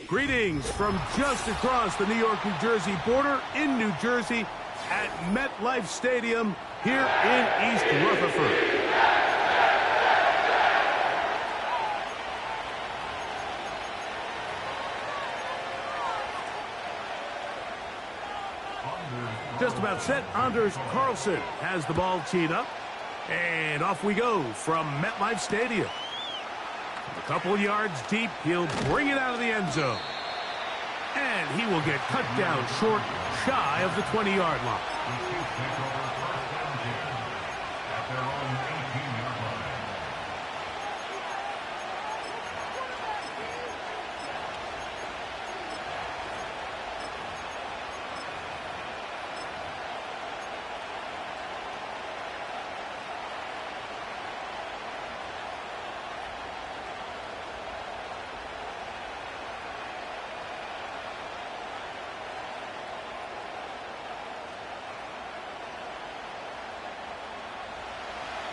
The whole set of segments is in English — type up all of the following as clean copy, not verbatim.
Greetings from just across the New York-New Jersey border in New Jersey at MetLife Stadium here in East Rutherford. Just about set. Anders Carlson has the ball teed up. And off we go from MetLife Stadium. A couple yards deep, he'll bring it out of the end zone. And he will get cut down short, shy of the 20-yard line. At their own 18-yard line.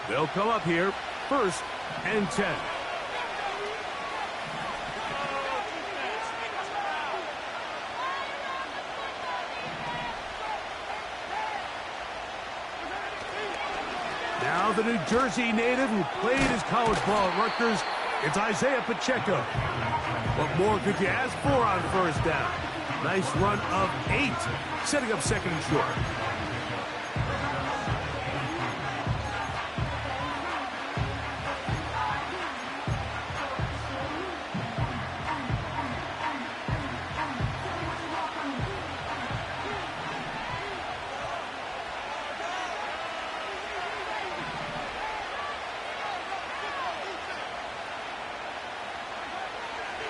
They'll come up here, 1st and 10. Now the New Jersey native who played his college ball at Rutgers, it's Isaiah Pacheco. What more could you ask for on 1st down? Nice run of 8, setting up 2nd and short.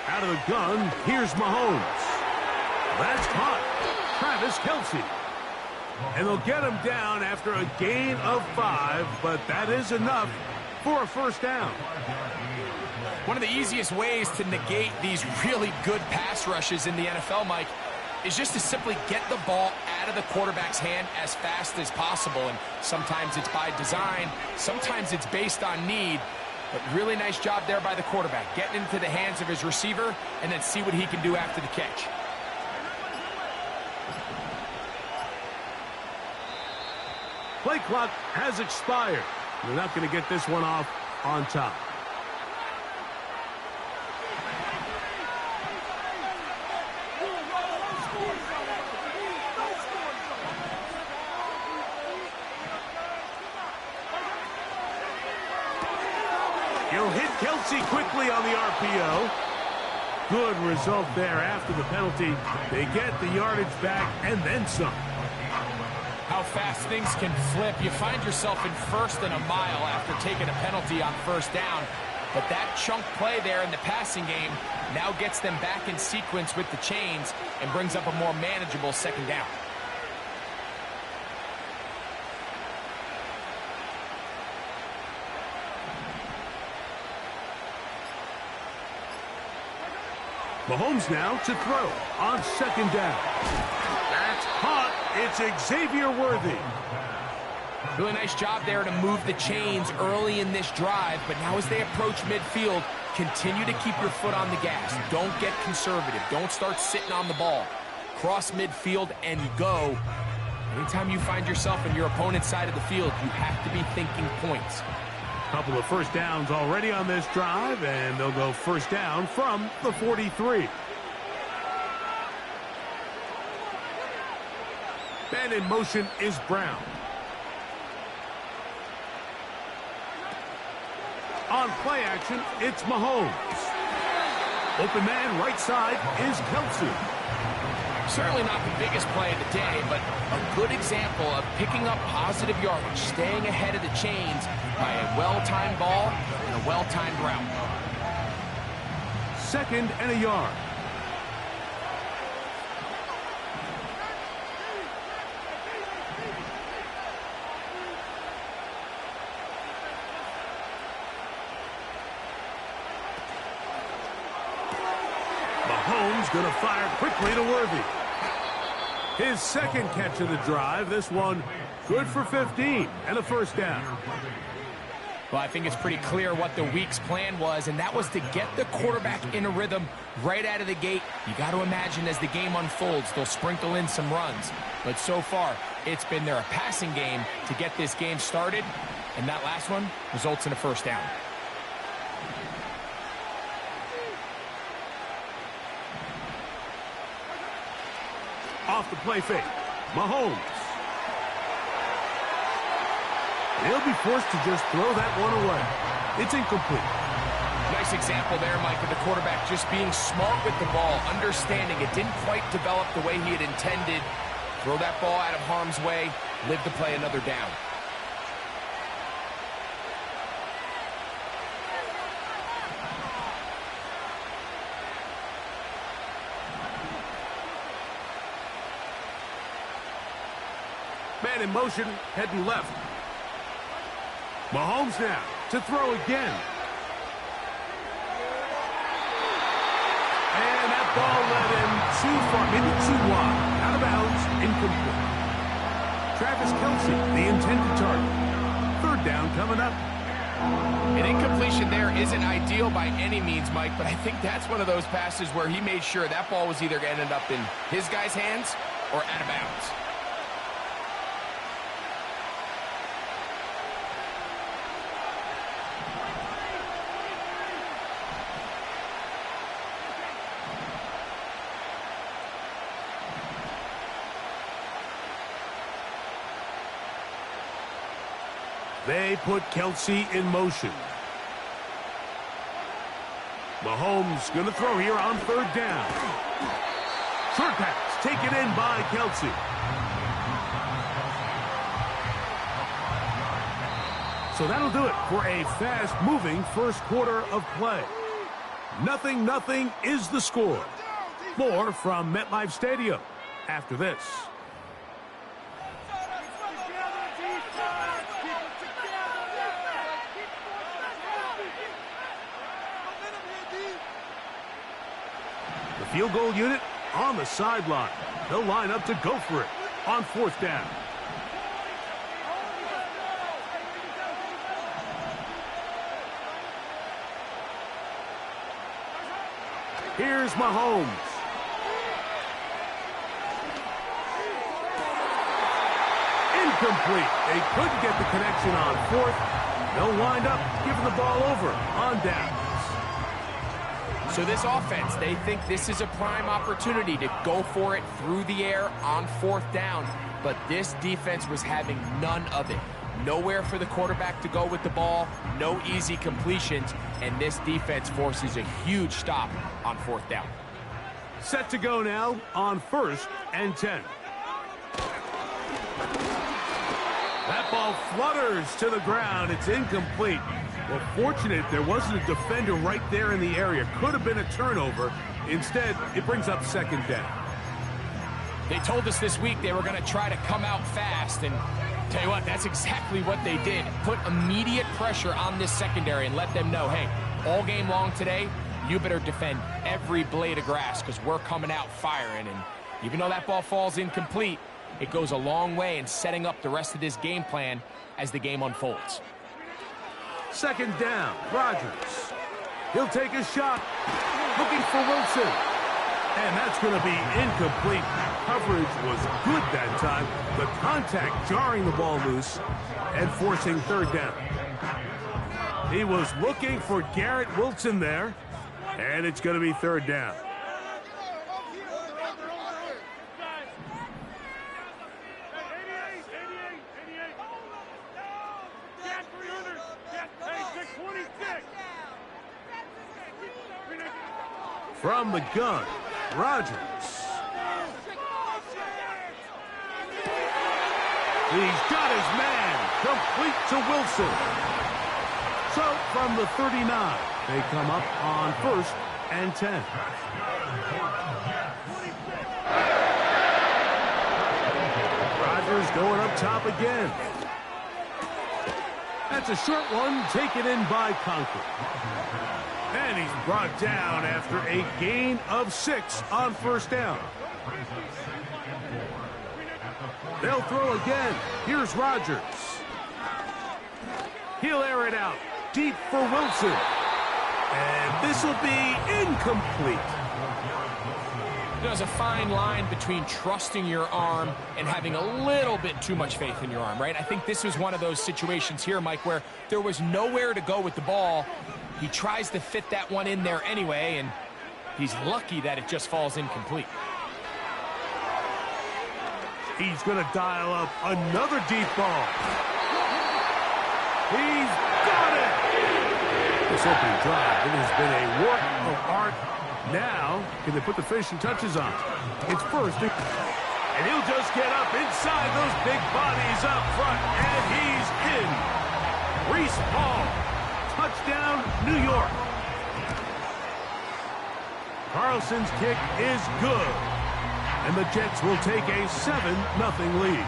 Out of the gun, here's Mahomes. That's caught. Travis Kelce. And they'll get him down after a gain of 5, but that is enough for a 1st down. One of the easiest ways to negate these really good pass rushes in the NFL, Mike, is just to simply get the ball out of the quarterback's hand as fast as possible. And sometimes it's by design, sometimes it's based on need. But really nice job there by the quarterback, getting into the hands of his receiver and then see what he can do after the catch. Play clock has expired. They're not going to get this one off on top. He'll hit Kelce quickly on the RPO. Good result there after the penalty. They get the yardage back and then some. How fast things can flip. You find yourself in 1st and a mile after taking a penalty on 1st down. But that chunk play there in the passing game now gets them back in sequence with the chains and brings up a more manageable 2nd down. Mahomes now to throw on 2nd down. That's caught. It's Xavier Worthy. Really nice job there to move the chains early in this drive, but now as they approach midfield, continue to keep your foot on the gas. Don't get conservative. Don't start sitting on the ball. Cross midfield and go. Anytime you find yourself in your opponent's side of the field, you have to be thinking points. Couple of first downs already on this drive, and they'll go first down from the 43. Man in motion is Brown. On play action, it's Mahomes. Open man right side is Kelsey. Certainly not the biggest play of the day, but a good example of picking up positive yardage, staying ahead of the chains by a well-timed ball and a well-timed route. 2nd and a yard. Mahomes going to fire quickly to Worthy. His 2nd catch of the drive. This one good for 15 and a first down. Well, I think it's pretty clear what the week's plan was, and that was to get the quarterback in a rhythm right out of the gate. You got to imagine as the game unfolds, they'll sprinkle in some runs. But so far, it's been their passing game to get this game started, and that last one results in a first down. Off the play fake, Mahomes. He'll be forced to just throw that one away. It's incomplete. Nice example there, Mike, of the quarterback just being smart with the ball, understanding it didn't quite develop the way he had intended. Throw that ball out of harm's way, live to play another down. Man in motion, heading left. Mahomes now to throw again. And that ball led him too far, maybe too wide. Out of bounds, incomplete. Travis Kelsey, the intended target. 3rd down coming up. An incompletion there isn't ideal by any means, Mike, but I think that's one of those passes where he made sure that ball was either going to end up in his guy's hands or out of bounds. They put Kelsey in motion. Mahomes going to throw here on 3rd down. Short pass taken in by Kelsey. So that'll do it for a fast-moving first quarter of play. 0-0 is the score. More from MetLife Stadium after this. The field goal unit on the sideline. They'll line up to go for it on 4th down. Here's Mahomes. Incomplete. They couldn't get the connection on 4th. They'll wind up giving the ball over on downs. So this offense, they think this is a prime opportunity to go for it through the air on 4th down. But this defense was having none of it. Nowhere for the quarterback to go with the ball, no easy completions, and this defense forces a huge stop on 4th down. Set to go now on 1st and 10. That ball flutters to the ground. It's incomplete. Well, fortunate there wasn't a defender right there in the area. Could have been a turnover. Instead, it brings up 2nd down. They told us this week they were going to try to come out fast, and tell you what, that's exactly what they did. Put immediate pressure on this secondary and let them know, hey, all game long today, you better defend every blade of grass because we're coming out firing. And even though that ball falls incomplete, it goes a long way in setting up the rest of this game plan as the game unfolds. 2nd down, Rodgers. He'll take a shot, looking for Wilson. And that's going to be incomplete. coverage was good that time. The contact jarring the ball loose and forcing third down. He was looking for Garrett Wilson there, and it's going to be third down. From the gun, Rodgers. He's got his man, complete to Wilson. So from the 39, they come up on 1st and 10. Rodgers going up top again. That's a short one taken in by Conklin. And he's brought down after a gain of 6 on 1st down. They'll throw again. Here's Rodgers. He'll air it out deep for Wilson. And this will be incomplete. There's a fine line between trusting your arm and having a little bit too much faith in your arm, right? I think this was one of those situations here, Mike, where there was nowhere to go with the ball. He tries to fit that one in there anyway, and he's lucky that it just falls incomplete. He's going to dial up another deep ball. He's got it! This opening drive, it has been a work of art. Now, can they put the finishing touches on? It's first. And he'll just get up inside those big bodies up front, and he's in. Reese Hall. Touchdown, New York. Carlson's kick is good. And the Jets will take a 7-0 lead.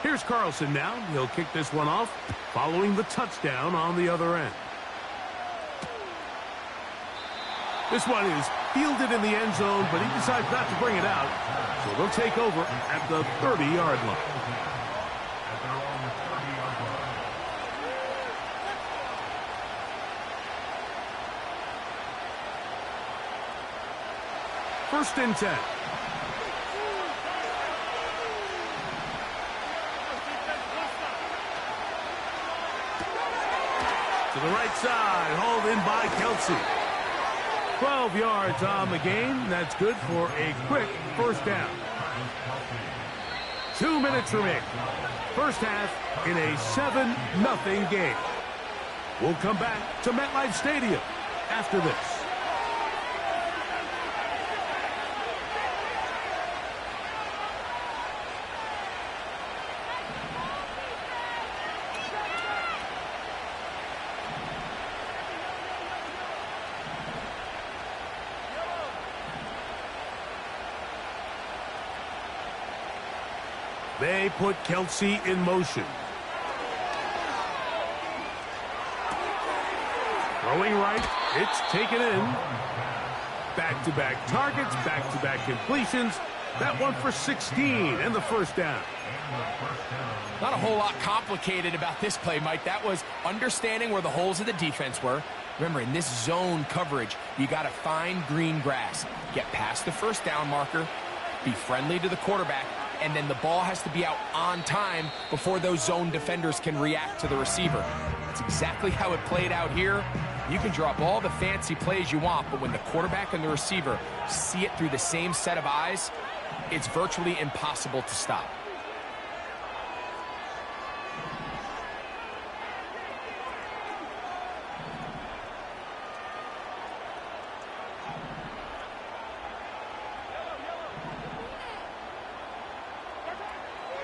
Here's Carlson now. He'll kick this one off following the touchdown on the other end. This one is fielded in the end zone, but he decides not to bring it out. So they'll take over at the 30-yard line. First and 10. To the right side, hauled in by Kelsey. 12 yards on the game. That's good for a quick first down. 2 minutes remaining. First half in a 7-0 game. We'll come back to MetLife Stadium after this. They put Kelsey in motion. Throwing right, it's taken in. Back-to-back targets, back-to-back completions. That one for 16 and the first down. Not a whole lot complicated about this play, Mike. That was understanding where the holes of the defense were. Remember, in this zone coverage, you got to find green grass. Get past the first down marker, be friendly to the quarterback, and then the ball has to be out on time before those zone defenders can react to the receiver. That's exactly how it played out here. You can draw up all the fancy plays you want, but when the quarterback and the receiver see it through the same set of eyes, it's virtually impossible to stop.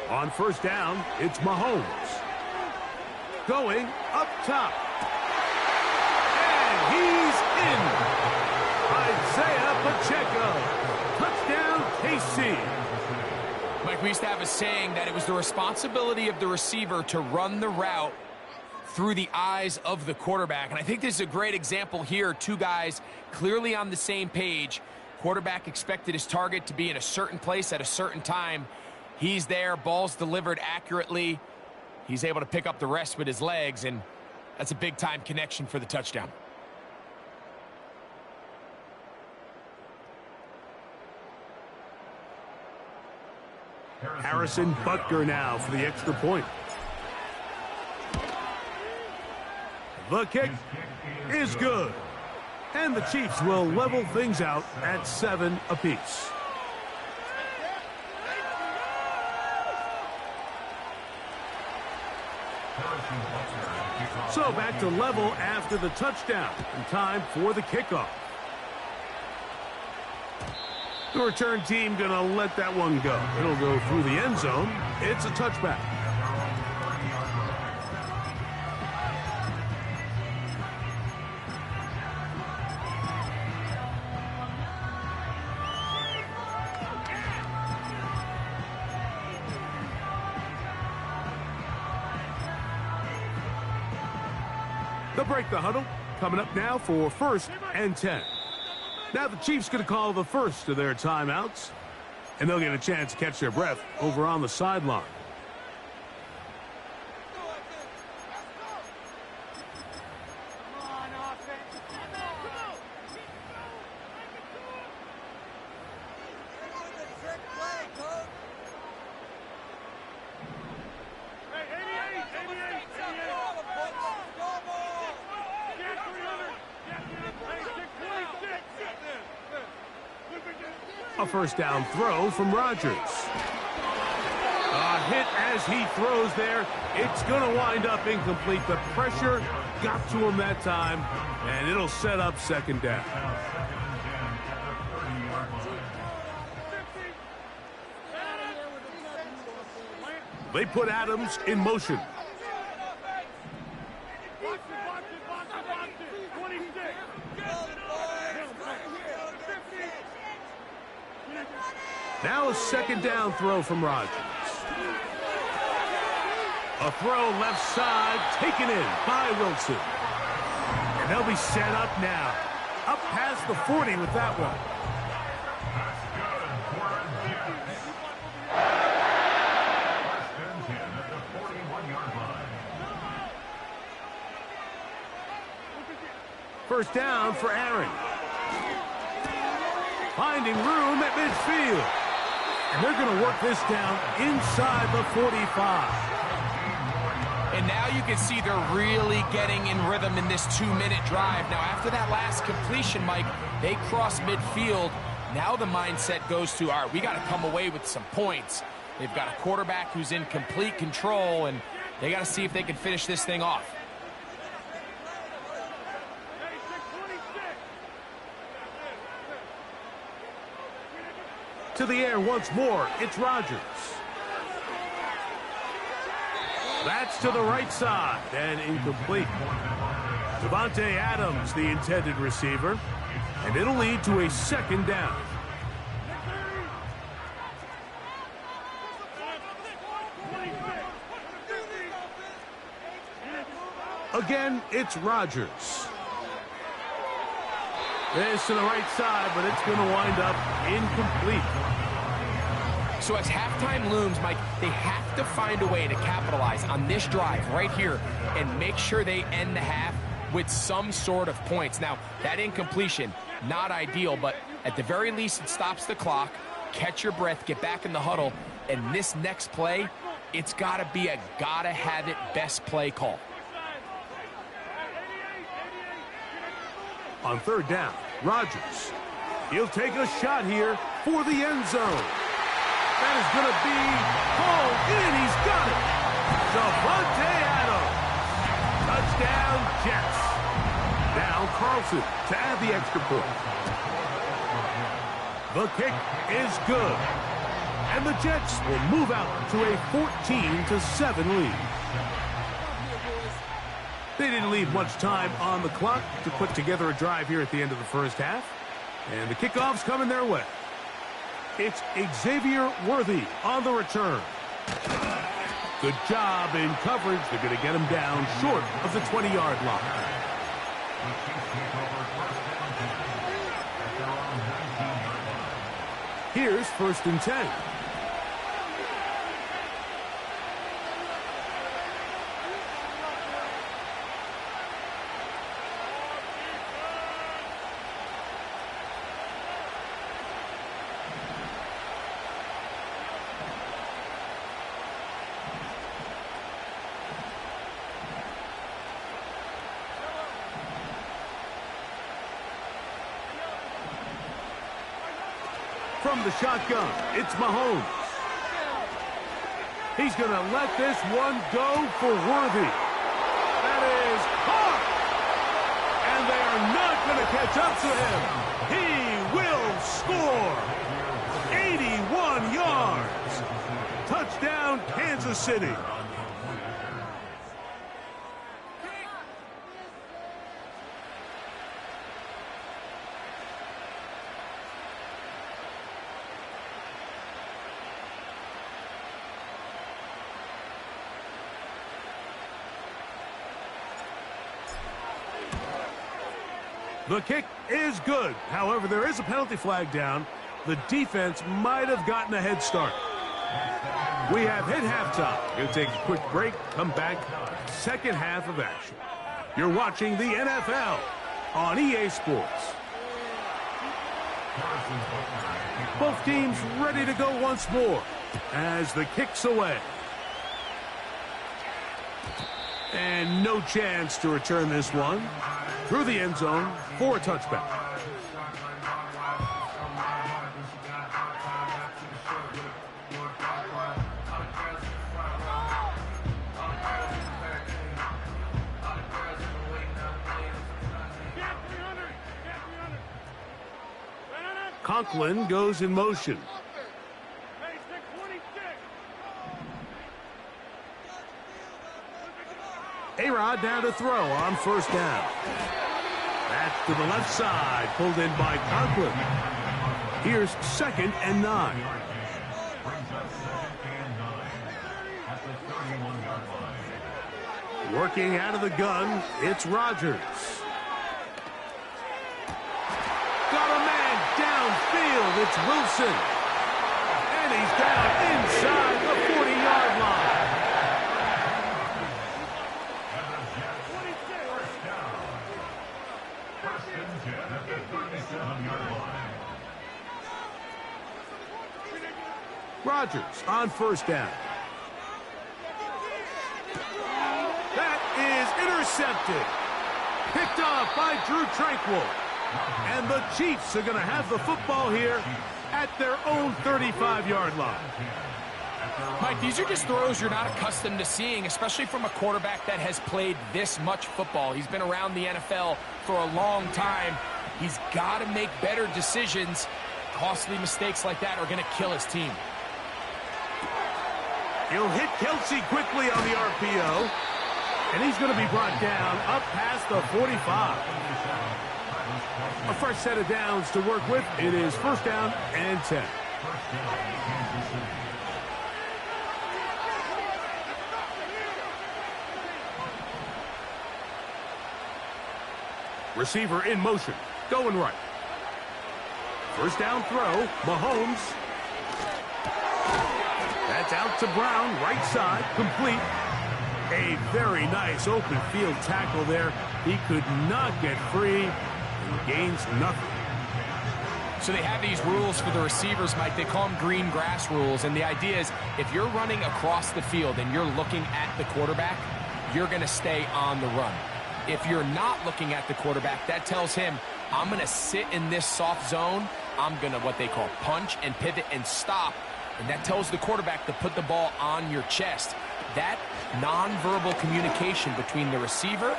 On first down, it's Mahomes. Going up top. And he's in. Isaiah Pacheco. Touchdown, KC. Mike, we used to have a saying that it was the responsibility of the receiver to run the route through the eyes of the quarterback. And I think this is a great example here. Two guys clearly on the same page. Quarterback expected his target to be in a certain place at a certain time. He's there, ball's delivered accurately. He's able to pick up the rest with his legs, and that's a big-time connection for the touchdown. Harrison Butker now for the extra point. The kick is good. And the Chiefs will level things out at 7 apiece. So back to level after the touchdown. And time for the kickoff. The return team going to let that one go. It'll go through the end zone. It's a touchback. They'll break the huddle. Coming up now for 1st and 10. Now the Chiefs going to call the first of their timeouts, and they'll get a chance to catch their breath over on the sideline. A first down throw from Rodgers. A hit as he throws there. It's going to wind up incomplete. The pressure got to him that time, and it'll set up 2nd down. They put Adams in motion. Now a 2nd down throw from Rodgers. A throw left side, taken in by Wilson. And they'll be set up now. Up past the 40 with that one. First down for Aaron. Finding room at midfield. And they're going to work this down inside the 45. And now you can see they're really getting in rhythm in this 2-minute drive. Now, after that last completion, Mike, they cross midfield. Now the mindset goes to, all right, we got to come away with some points. They've got a quarterback who's in complete control, and they got to see if they can finish this thing off. To the air once more, it's Rodgers. That's to the right side and incomplete. Davante Adams, the intended receiver, and it'll lead to a 2nd down. Again, it's Rodgers. This to the right side, but it's going to wind up incomplete. So as halftime looms, Mike, they have to find a way to capitalize on this drive right here and make sure they end the half with some sort of points. Now, that incompletion, not ideal, but at the very least, it stops the clock. Catch your breath, get back in the huddle, and this next play, it's got to be a gotta-have-it best play call. On 3rd down, Rodgers. He'll take a shot here for the end zone. That is going to be hauled in. He's got it. Davante Adams. Touchdown, Jets. Now Carlson to add the extra point. The kick is good. And the Jets will move out to a 14-7 lead. They didn't leave much time on the clock to put together a drive here at the end of the first half. And the kickoff's coming their way. It's Xavier Worthy on the return. Good job in coverage. They're going to get him down short of the 20-yard line. Here's 1st and 10. From the shotgun, it's Mahomes. He's going to let this one go for Worthy. That is caught! And they are not going to catch up to him. He will score! 81 yards! Touchdown, Kansas City. The kick is good. However, there is a penalty flag down. The defense might have gotten a head start. We have hit halftime. Going to take a quick break, come back, second half of action. You're watching the NFL on EA Sports. Both teams ready to go once more as the kick's away. And no chance to return this one through the end zone for a touchback. Conklin goes in motion. A-Rod down to throw on 1st down. That's to the left side, pulled in by Conklin. Here's 2nd and 9. Working out of the gun, it's Rodgers. Got a man downfield, it's Wilson. And he's down inside the 40-yard line. Rodgers on 1st down. That is intercepted. Picked off by Drew Tranquill. And the Chiefs are going to have the football here at their own 35-yard line. Mike, these are just throws you're not accustomed to seeing, especially from a quarterback that has played this much football. He's been around the NFL for a long time. He's got to make better decisions. Costly mistakes like that are going to kill his team. He'll hit Kelsey quickly on the RPO. And he's going to be brought down up past the 45. A fresh set of downs to work with. It is 1st down and 10. Receiver in motion, going right. 1st down throw, Mahomes. That's out to Brown, right side, complete. A very nice open field tackle there. He could not get free and gains nothing. So they have these rules for the receivers, Mike. They call them green grass rules. And the idea is if you're running across the field and you're looking at the quarterback, you're going to stay on the run. If you're not looking at the quarterback, that tells him, I'm going to sit in this soft zone. I'm going to what they call punch and pivot and stop. And that tells the quarterback to put the ball on your chest. That nonverbal communication between the receiver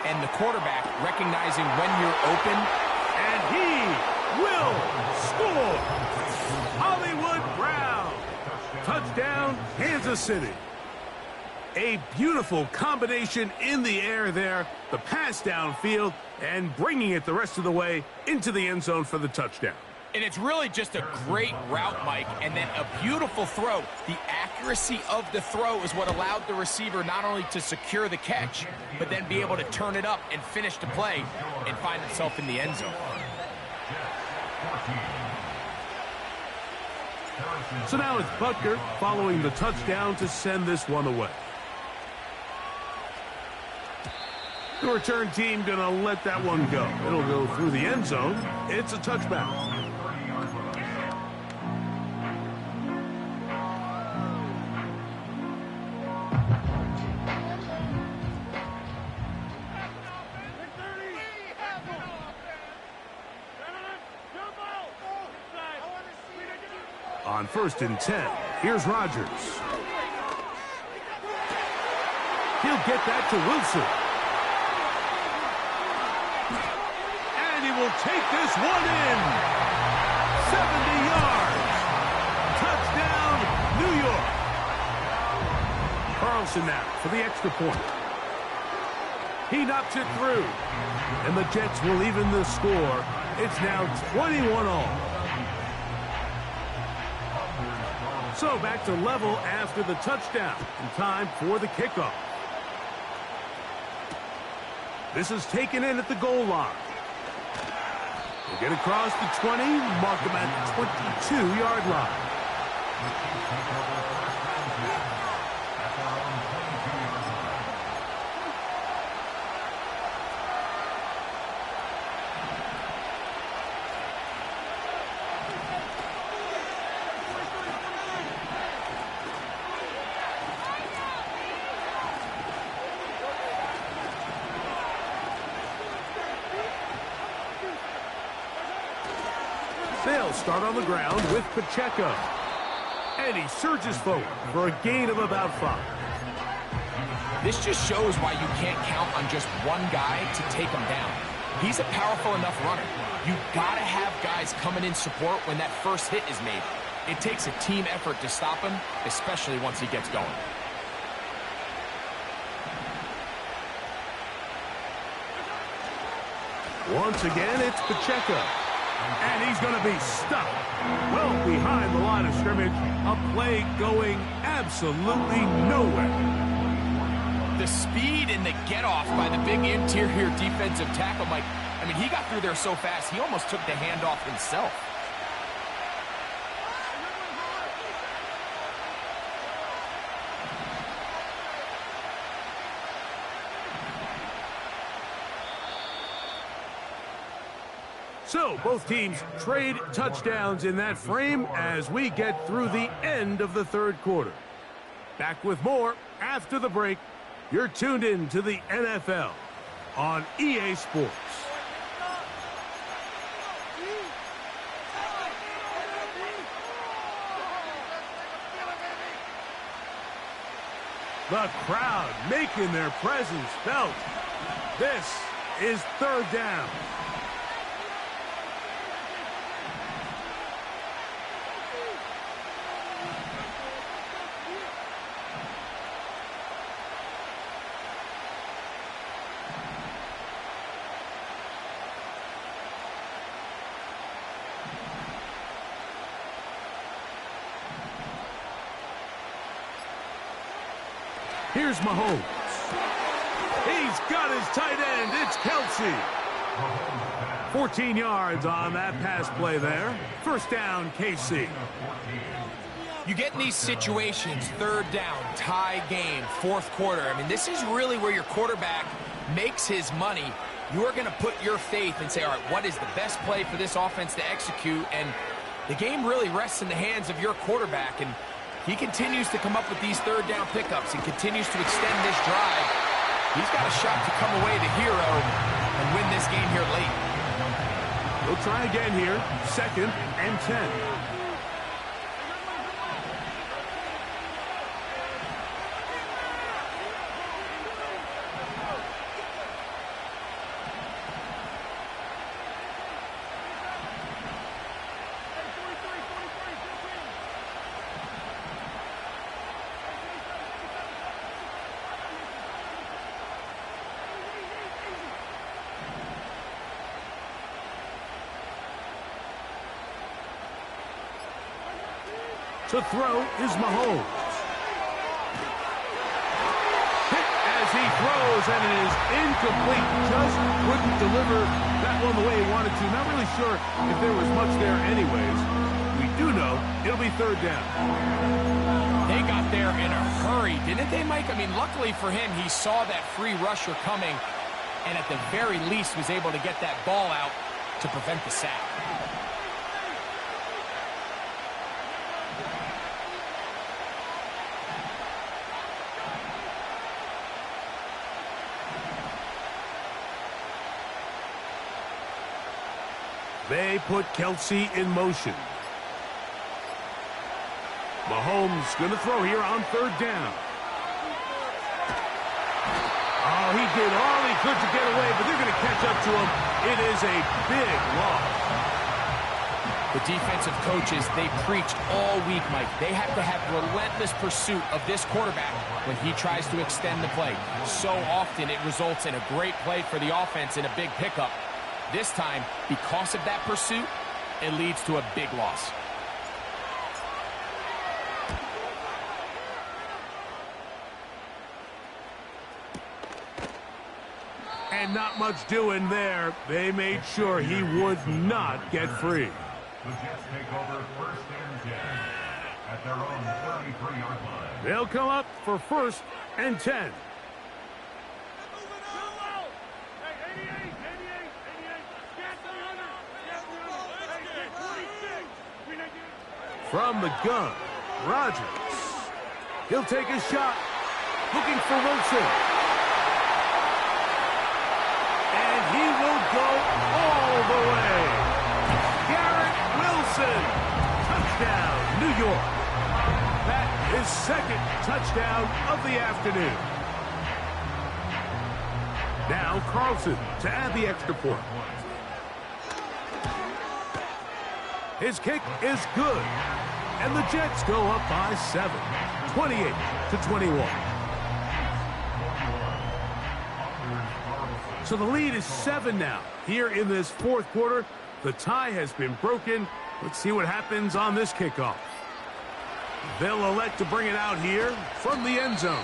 and the quarterback, recognizing when you're open. And he will score. Hollywood Brown. Touchdown, Kansas City. A beautiful combination in the air there. The pass downfield and bringing it the rest of the way into the end zone for the touchdown. And it's really just a great route, Mike, and then a beautiful throw. The accuracy of the throw is what allowed the receiver not only to secure the catch, but then be able to turn it up and finish the play and find himself in the end zone. So now it's Butker following the touchdown to send this one away. The return team going to let that one go. It'll go through the end zone. It's a touchback. On 1st and 10, here's Rodgers. He'll get that to Wilson. And he will take this one in. 70 yards. Touchdown, New York. Carlson now for the extra point. He knocks it through. And the Jets will even the score. It's now 21 all. So back to level after the touchdown. And time for the kickoff. This is taken in at the goal line. We'll get across the 20, mark them at the 22-yard line. They'll start on the ground with Pacheco. And he surges forward for a gain of about 5. This just shows why you can't count on just one guy to take him down. He's a powerful enough runner. You've got to have guys coming in support when that first hit is made. It takes a team effort to stop him, especially once he gets going. Once again, it's Pacheco. And he's going to be stuck well behind the line of scrimmage. A play going absolutely nowhere. The speed and the get-off by the big interior defensive tackle, Mike. I mean, he got through there so fast, he almost took the handoff himself. So both teams trade touchdowns in that frame as we get through the end of the third quarter. Back with more after the break. You're tuned in to the NFL on EA Sports. The crowd making their presence felt. This is 3rd down. Here's Mahomes. He's got his tight end. It's Kelsey. 14 yards on that pass play there. 1st down, KC. You get in these situations, 3rd down, tie game, 4th quarter. I mean, this is really where your quarterback makes his money. You're going to put your faith and say, all right, what is the best play for this offense to execute? And the game really rests in the hands of your quarterback. And he continues to come up with these 3rd down pickups and continues to extend this drive. He's got a shot to come away the hero and win this game here late. We'll try again here. 2nd and 10. To throw is Mahomes. throws, and it is incomplete. Just couldn't deliver that one the way he wanted to. Not really sure if there was much there anyways. We do know it'll be third down. They got there in a hurry, didn't they, Mike? I mean, luckily for him, he saw that free rusher coming, and at the very least was able to get that ball out to prevent the sack. They put Kelsey in motion. Mahomes going to throw here on third down. Oh, he did all he could to get away, but they're going to catch up to him. It is a big loss. The defensive coaches, they preached all week, Mike. They have to have relentless pursuit of this quarterback when he tries to extend the play. So often it results in a great play for the offense and a big pickup. This time, because of that pursuit, it leads to a big loss. And not much doing there. They made sure he would not get free. The Jets take over first and 10 at their own 33-yard line. They'll come up for first and 10. From the gun, Rodgers. He'll take a shot. Looking for Wilson. And he will go all the way. Garrett Wilson. Touchdown, New York. That is second touchdown of the afternoon. Now Carlson to add the extra point. His kick is good. And the Jets go up by 7, 28-21. So the lead is 7 now. Here in this fourth quarter, the tie has been broken. Let's see what happens on this kickoff. They'll elect to bring it out here from the end zone.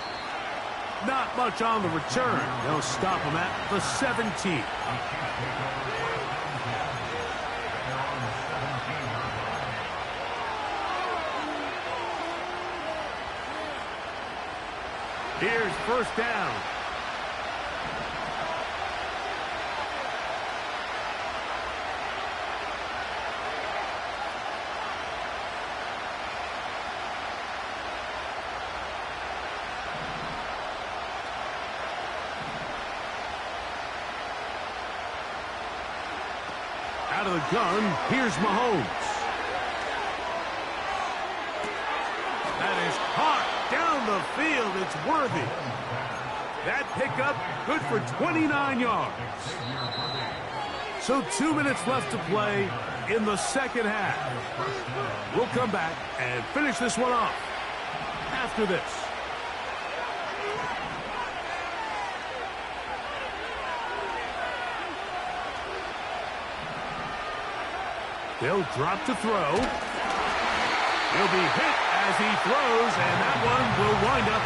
Not much on the return. They'll stop him at the 17. Here's first down. Out of the gun, here's Mahomes. That is caught down the field. It's worthy. That pickup good for 29 yards. So 2 minutes left to play in the second half. We'll come back and finish this one off after this. They'll drop to throw. He'll be hit as he throws, and that one will wind up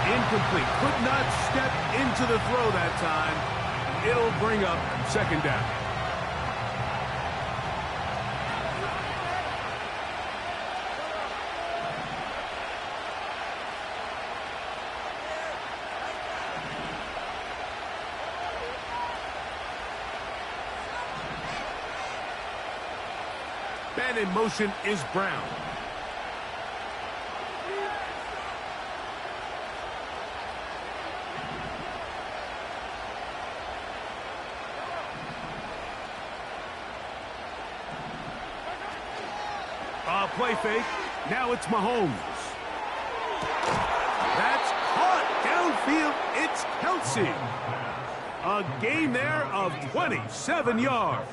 incomplete. Could not step into the throw that time. It'll bring up second down. And in motion is Brown. Play fake. Now it's Mahomes. That's caught downfield. It's Kelsey. A gain there of 27 yards.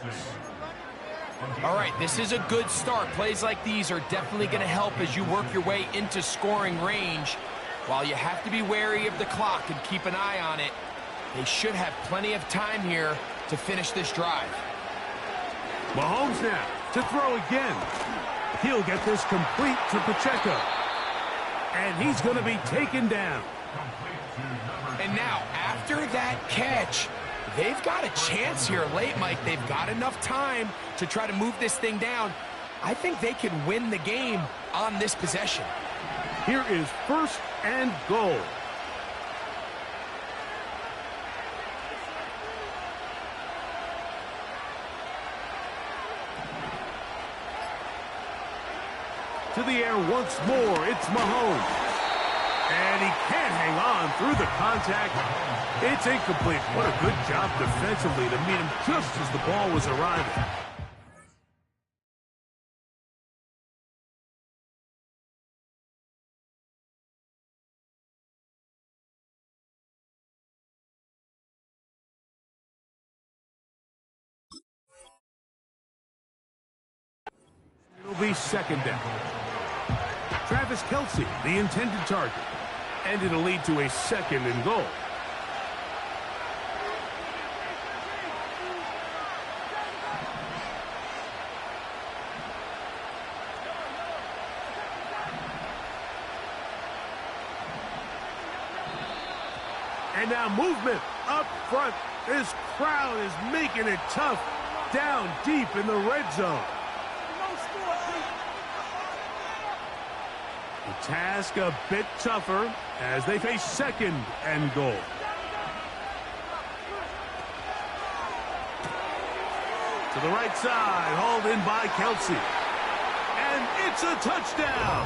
All right, this is a good start. Plays like these are definitely going to help as you work your way into scoring range. While you have to be wary of the clock and keep an eye on it, they should have plenty of time here to finish this drive. Mahomes now to throw again. He'll get this complete to Pacheco. And he's going to be taken down. And And now, after that catch, they've got a chance here late, Mike. They've got enough time to try to move this thing down. I think they can win the game on this possession. Here is 1st and goal. To the air once more, it's Mahomes. And he can't hang on through the contact. It's incomplete. What a good job defensively to meet him just as the ball was arriving. It'll be 2nd down. Travis Kelce, the intended target. And it'll lead to a 2nd and goal. And now movement up front. This crowd is making it tough down deep in the red zone. The task a bit tougher as they face 2nd and goal. To the right side, hauled in by Kelce. And it's a touchdown.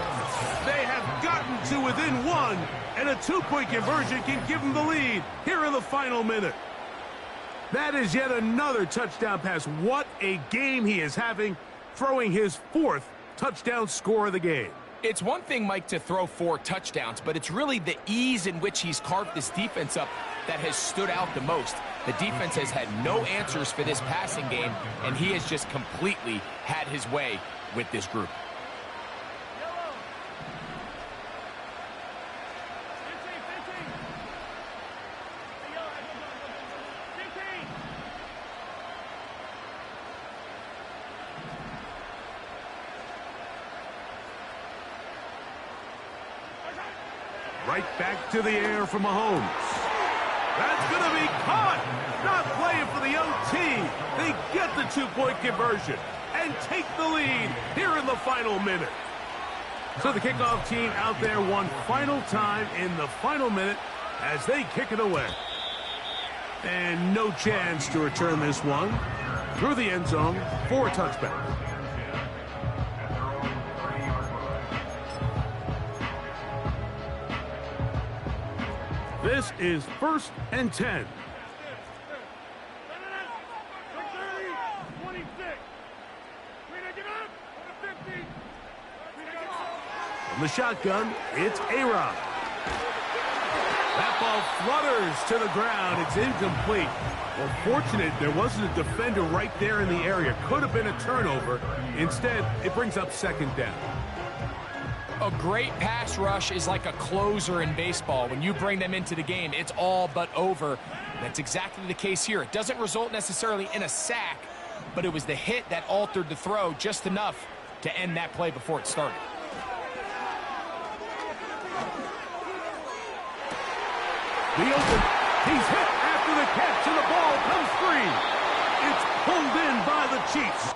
They have gotten to within 1, and a 2-point conversion can give them the lead here in the final minute. That is yet another touchdown pass. What a game he is having, throwing his 4th touchdown score of the game. It's one thing, Mike, to throw 4 touchdowns, but it's really the ease in which he's carved this defense up that has stood out the most. The defense has had no answers for this passing game, and he has just completely had his way with this group. Right back to the air for Mahomes. That's going to be caught. Not playing for the OT. They get the 2-point conversion and take the lead here in the final minute. So the kickoff team out there one final time in the final minute as they kick it away. And no chance to return this one through the end zone for a touchback. This is 1st and 10. From the shotgun, it's A-Rod. That ball flutters to the ground. It's incomplete. Well, fortunate there wasn't a defender right there in the area. Could have been a turnover. Instead, it brings up 2nd down. A great pass rush is like a closer in baseball. When you bring them into the game, it's all but over. That's exactly the case here. It doesn't result necessarily in a sack, but it was the hit that altered the throw just enough to end that play before it started. The open. He's hit after the catch, and the ball comes free. It's pulled in by the Chiefs.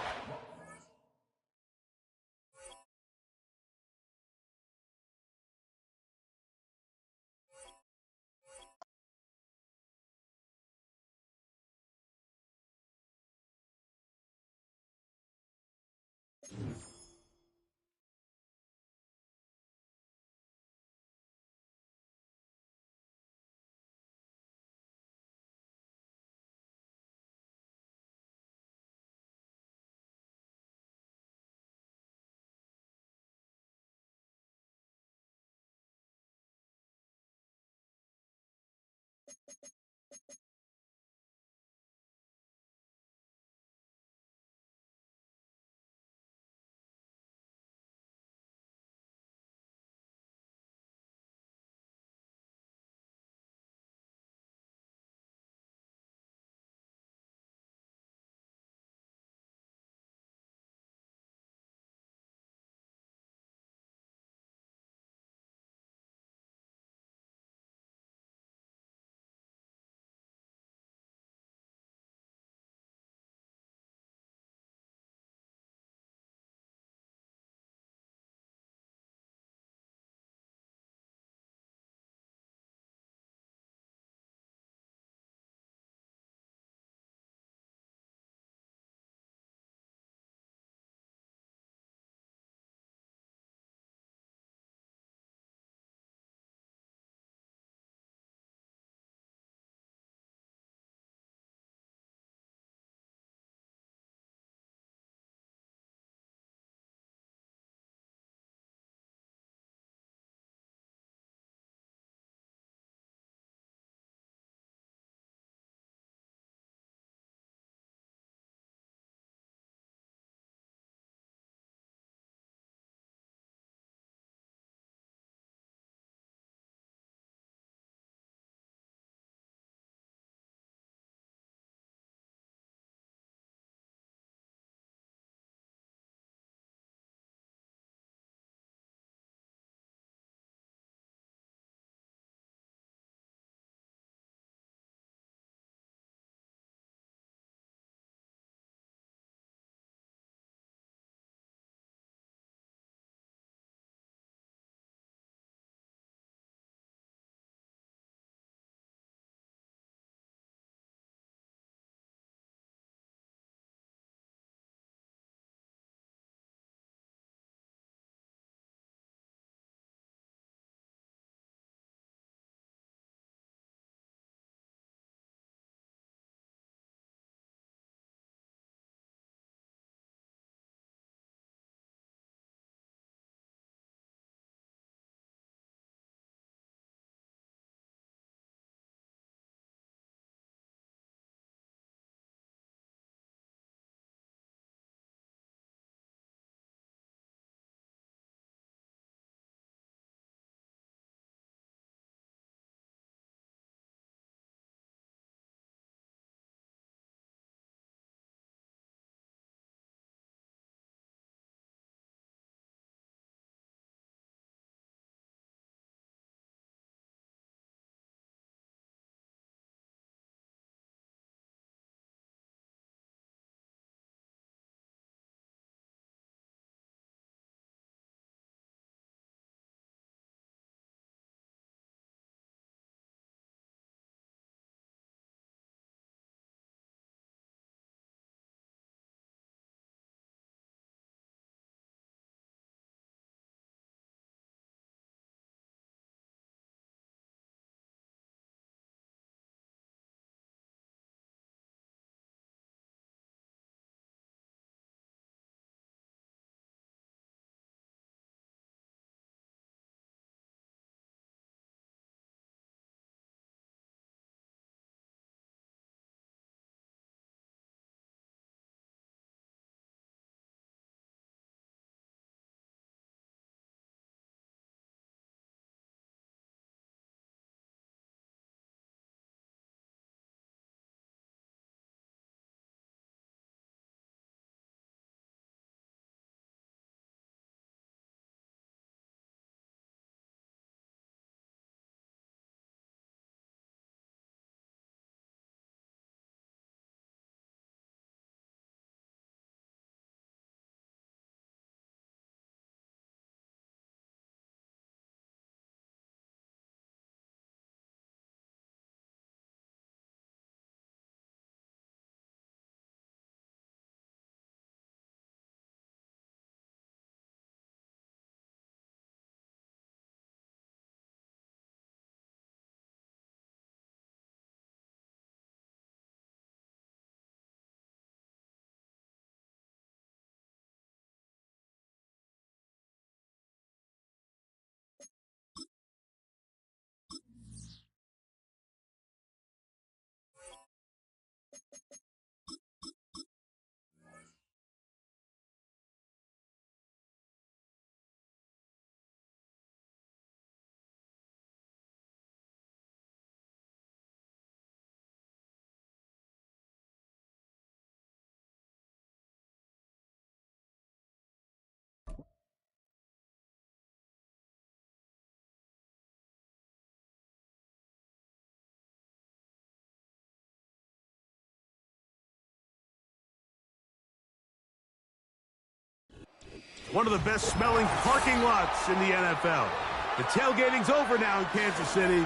one of the best smelling parking lots in the NFL. The tailgating's over now in Kansas City.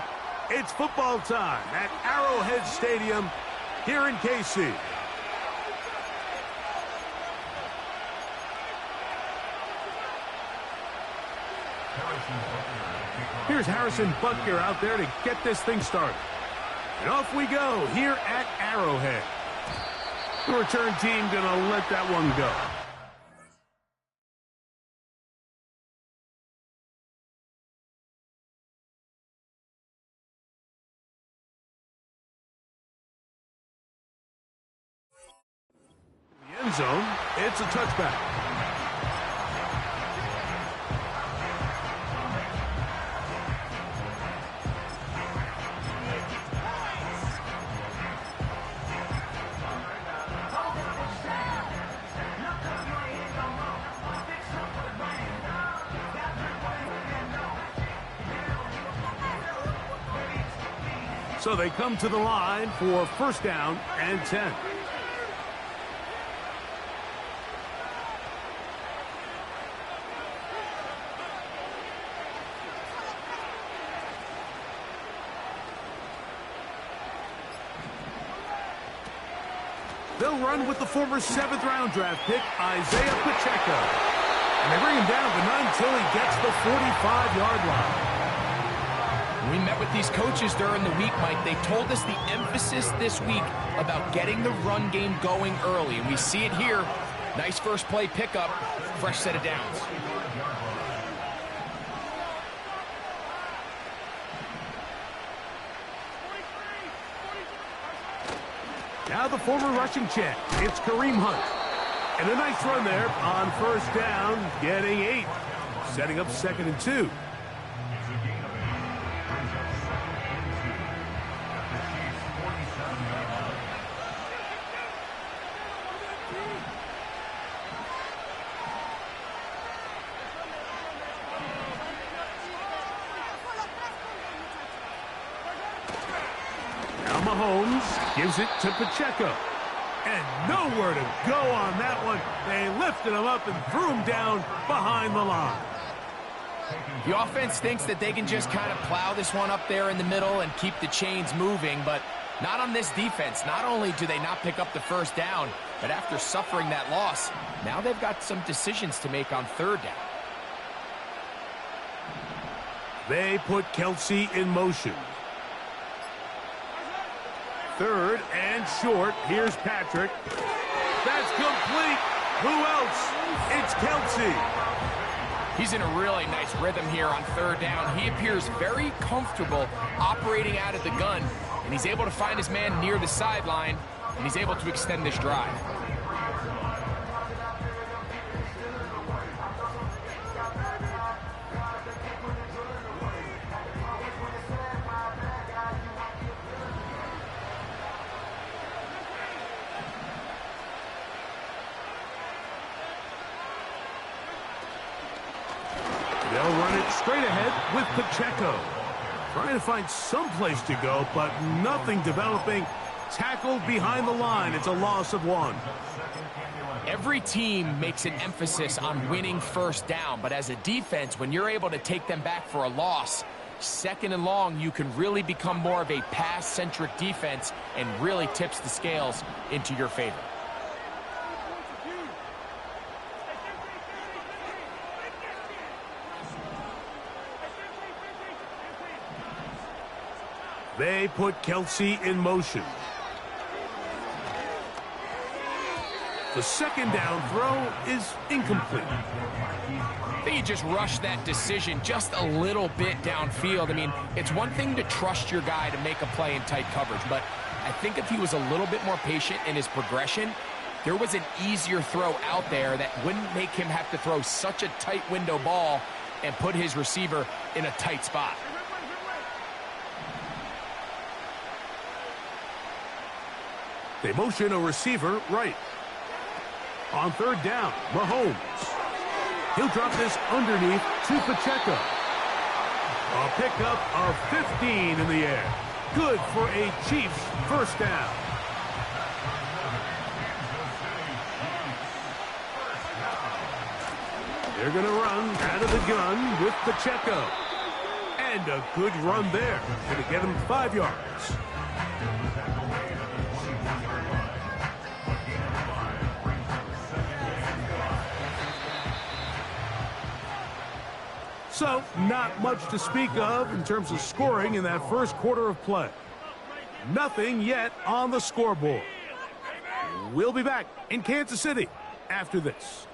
It's football time at Arrowhead Stadium here in KC. Here's Harrison Butker out there to get this thing started. And off we go here at Arrowhead. The return team going to let that one go. The end zone, it's a touchback. So they come to the line for first down and 10. They'll run with the former 7th-round draft pick, Isaiah Pacheco. And they bring him down, but not until he gets the 45-yard line. We met with these coaches during the week, Mike. They told us the emphasis this week about getting the run game going early. And we see it here. Nice first play pickup, fresh set of downs. Now the former rushing champ, it's Kareem Hunt. And a nice run there on first down, getting 8. Setting up 2nd and 2. Now Mahomes gives it to Pacheco. And nowhere to go on that one. They lifted him up and threw him down behind the line. The offense thinks that they can just kind of plow this one up there in the middle and keep the chains moving, but not on this defense. Not only do they not pick up the first down, but after suffering that loss, now they've got some decisions to make on third down. They put Kelsey in motion. 3rd and short. Here's Patrick. That's complete. Who else? It's Kelsey. He's in a really nice rhythm here on third down. He appears very comfortable operating out of the gun, and he's able to find his man near the sideline, and he's able to extend this drive. They'll run it straight ahead with Pacheco. Trying to find some place to go, but nothing developing. Tackled behind the line. It's a loss of 1. Every team makes an emphasis on winning first down, but as a defense, when you're able to take them back for a loss, 2nd and long, you can really become more of a pass-centric defense and really tips the scales into your favor. They put Kelsey in motion. The 2nd down throw is incomplete. I think he just rushed that decision just a little bit downfield. I mean, it's one thing to trust your guy to make a play in tight coverage, but I think if he was a little bit more patient in his progression, there was an easier throw out there that wouldn't make him have to throw such a tight window ball and put his receiver in a tight spot. They motion a receiver right. On third down, Mahomes. He'll drop this underneath to Pacheco. A pickup of 15 in the air. Good for a Chiefs first down. They're going to run out of the gun with Pacheco. And a good run there. Going to get him 5 yards. So, not much to speak of in terms of scoring in that first quarter of play. Nothing yet on the scoreboard. We'll be back in Kansas City after this.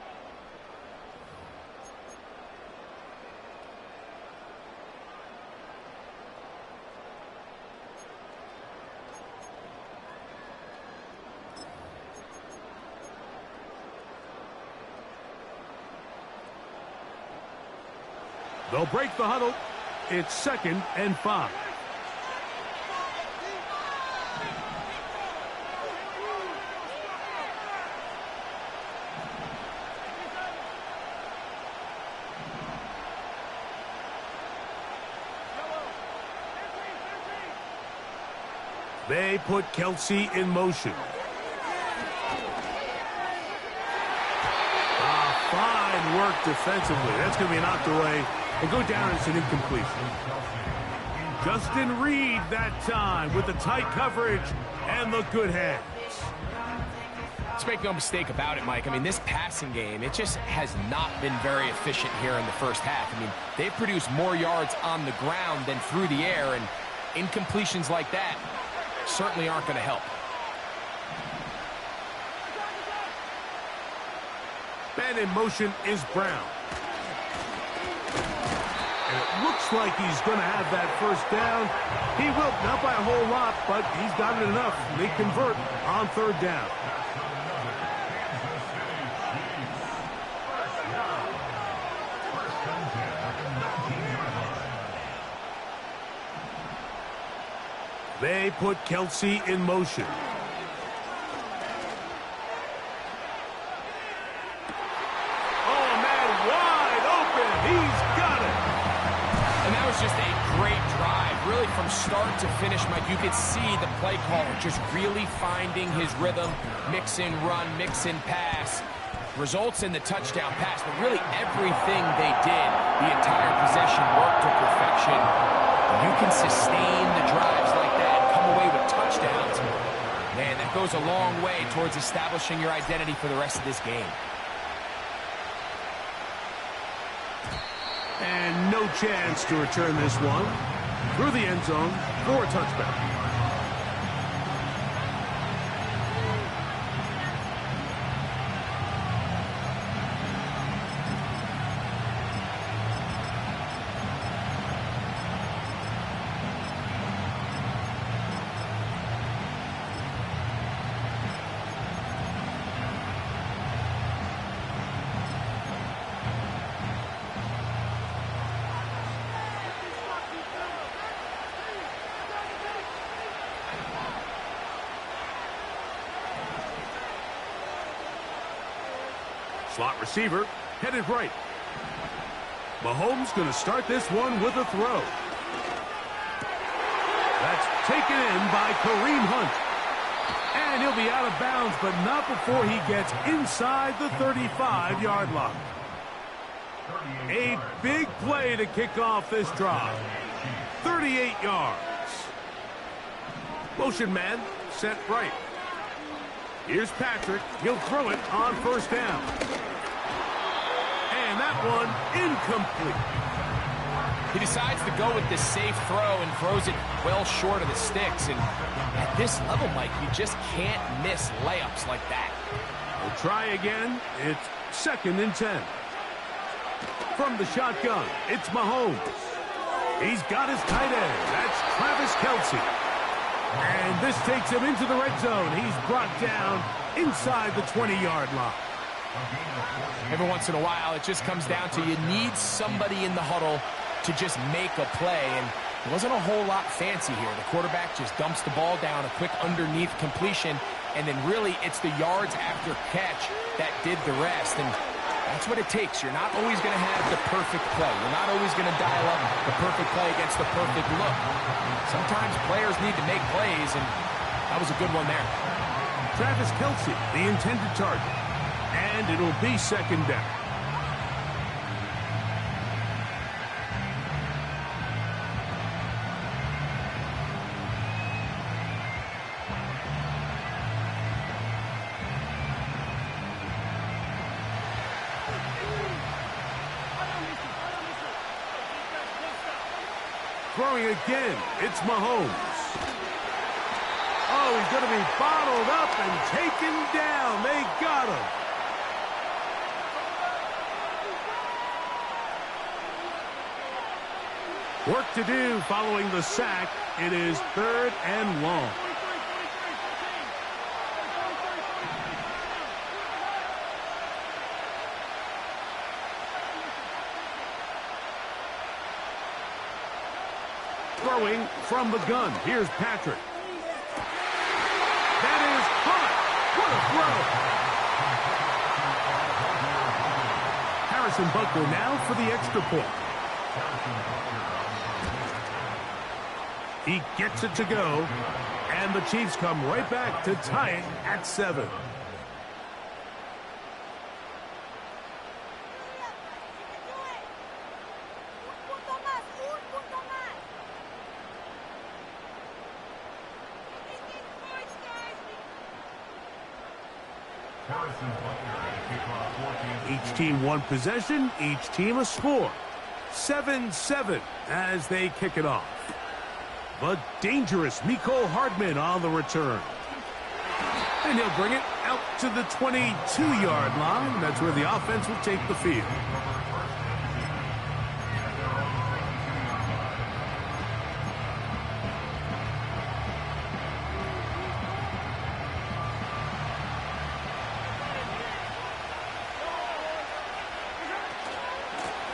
They'll break the huddle. It's 2nd and 5. They put Kelsey in motion. Fine work defensively. That's going to be knocked away and go down as an incompletion. Justin Reed that time with the tight coverage and the good hands. Let's make no mistake about it, Mike. I mean, this passing game, it just has not been very efficient here in the first half. I mean, they've produced more yards on the ground than through the air, and incompletions like that certainly aren't going to help. Man in motion is Brown. And it looks like he's going to have that first down. He will, not by a whole lot, but he's got it enough. They convert on 3rd down. They put Kelsey in motion. Just a great drive, really from start to finish, Mike. You could see the play caller just really finding his rhythm, mix in run, mix in pass, results in the touchdown pass, but really everything they did, the entire possession worked to perfection. You can sustain the drives like that and come away with touchdowns. Man, that goes a long way towards establishing your identity for the rest of this game. And no chance to return this one through the end zone for a touchback. Slot receiver headed right. Mahomes going to start this one with a throw. That's taken in by Kareem Hunt. And he'll be out of bounds, but not before he gets inside the 35-yard line. A big play to kick off this drive. 38 yards. Motion man set right. Here's Patrick. He'll throw it on 1st down. And that one incomplete. He decides to go with this safe throw and throws it well short of the sticks. And at this level, Mike, you just can't miss layups like that. We'll try again. It's 2nd and 10. From the shotgun, it's Mahomes. He's got his tight end. That's Travis Kelce. And this takes him into the red zone. He's brought down inside the 20-yard line. Every once in a while, it just comes down to you need somebody in the huddle to just make a play. And it wasn't a whole lot fancy here. The quarterback just dumps the ball down, a quick underneath completion, and then really it's the yards after catch that did the rest. And that's what it takes. You're not always going to have the perfect play. You're not always going to dial up the perfect play against the perfect look. Sometimes players need to make plays, and that was a good one there. Travis Kelce, the intended target. And it'll be 2nd down. Throwing again, it's Mahomes. Oh, he's going to be bottled up and taken down. They got him. Work to do following the sack. It is 3rd and long. Throwing from the gun. Here's Patrick. That is caught. What a throw. Harrison Butker now for the extra point. He gets it to go, and the Chiefs come right back to tie it at 7. Each team one possession, each team a score. 7-7 as they kick it off. The dangerous Mecole Hardman on the return. And he'll bring it out to the 22-yard line. That's where the offense will take the field.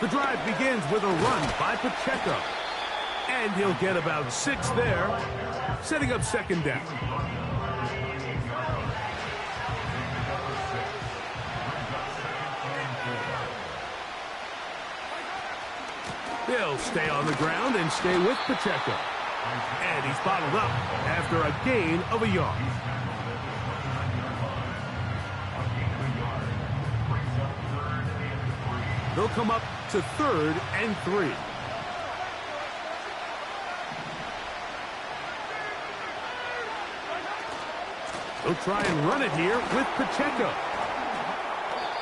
The drive begins with a run by Pacheco. And he'll get about 6 there, setting up 2nd down. He'll stay on the ground and stay with Pacheco. And he's bottled up after a gain of a yard. They'll come up to 3rd and 3. He'll try and run it here with Pacheco.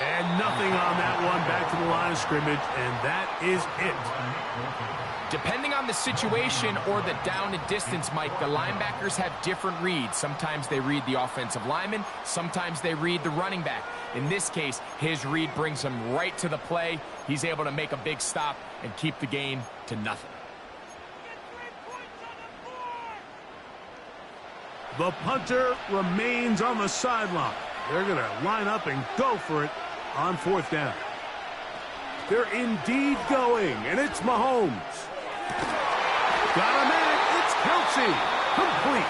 And nothing on that one, back to the line of scrimmage, and that is it. Depending on the situation or the down and distance, Mike, the linebackers have different reads. Sometimes they read the offensive lineman, sometimes they read the running back. In this case, his read brings him right to the play. He's able to make a big stop and keep the game to nothing. The punter remains on the sideline. They're going to line up and go for it on 4th down. They're indeed going, and it's Mahomes. Got a man. It's Kelsey. Complete.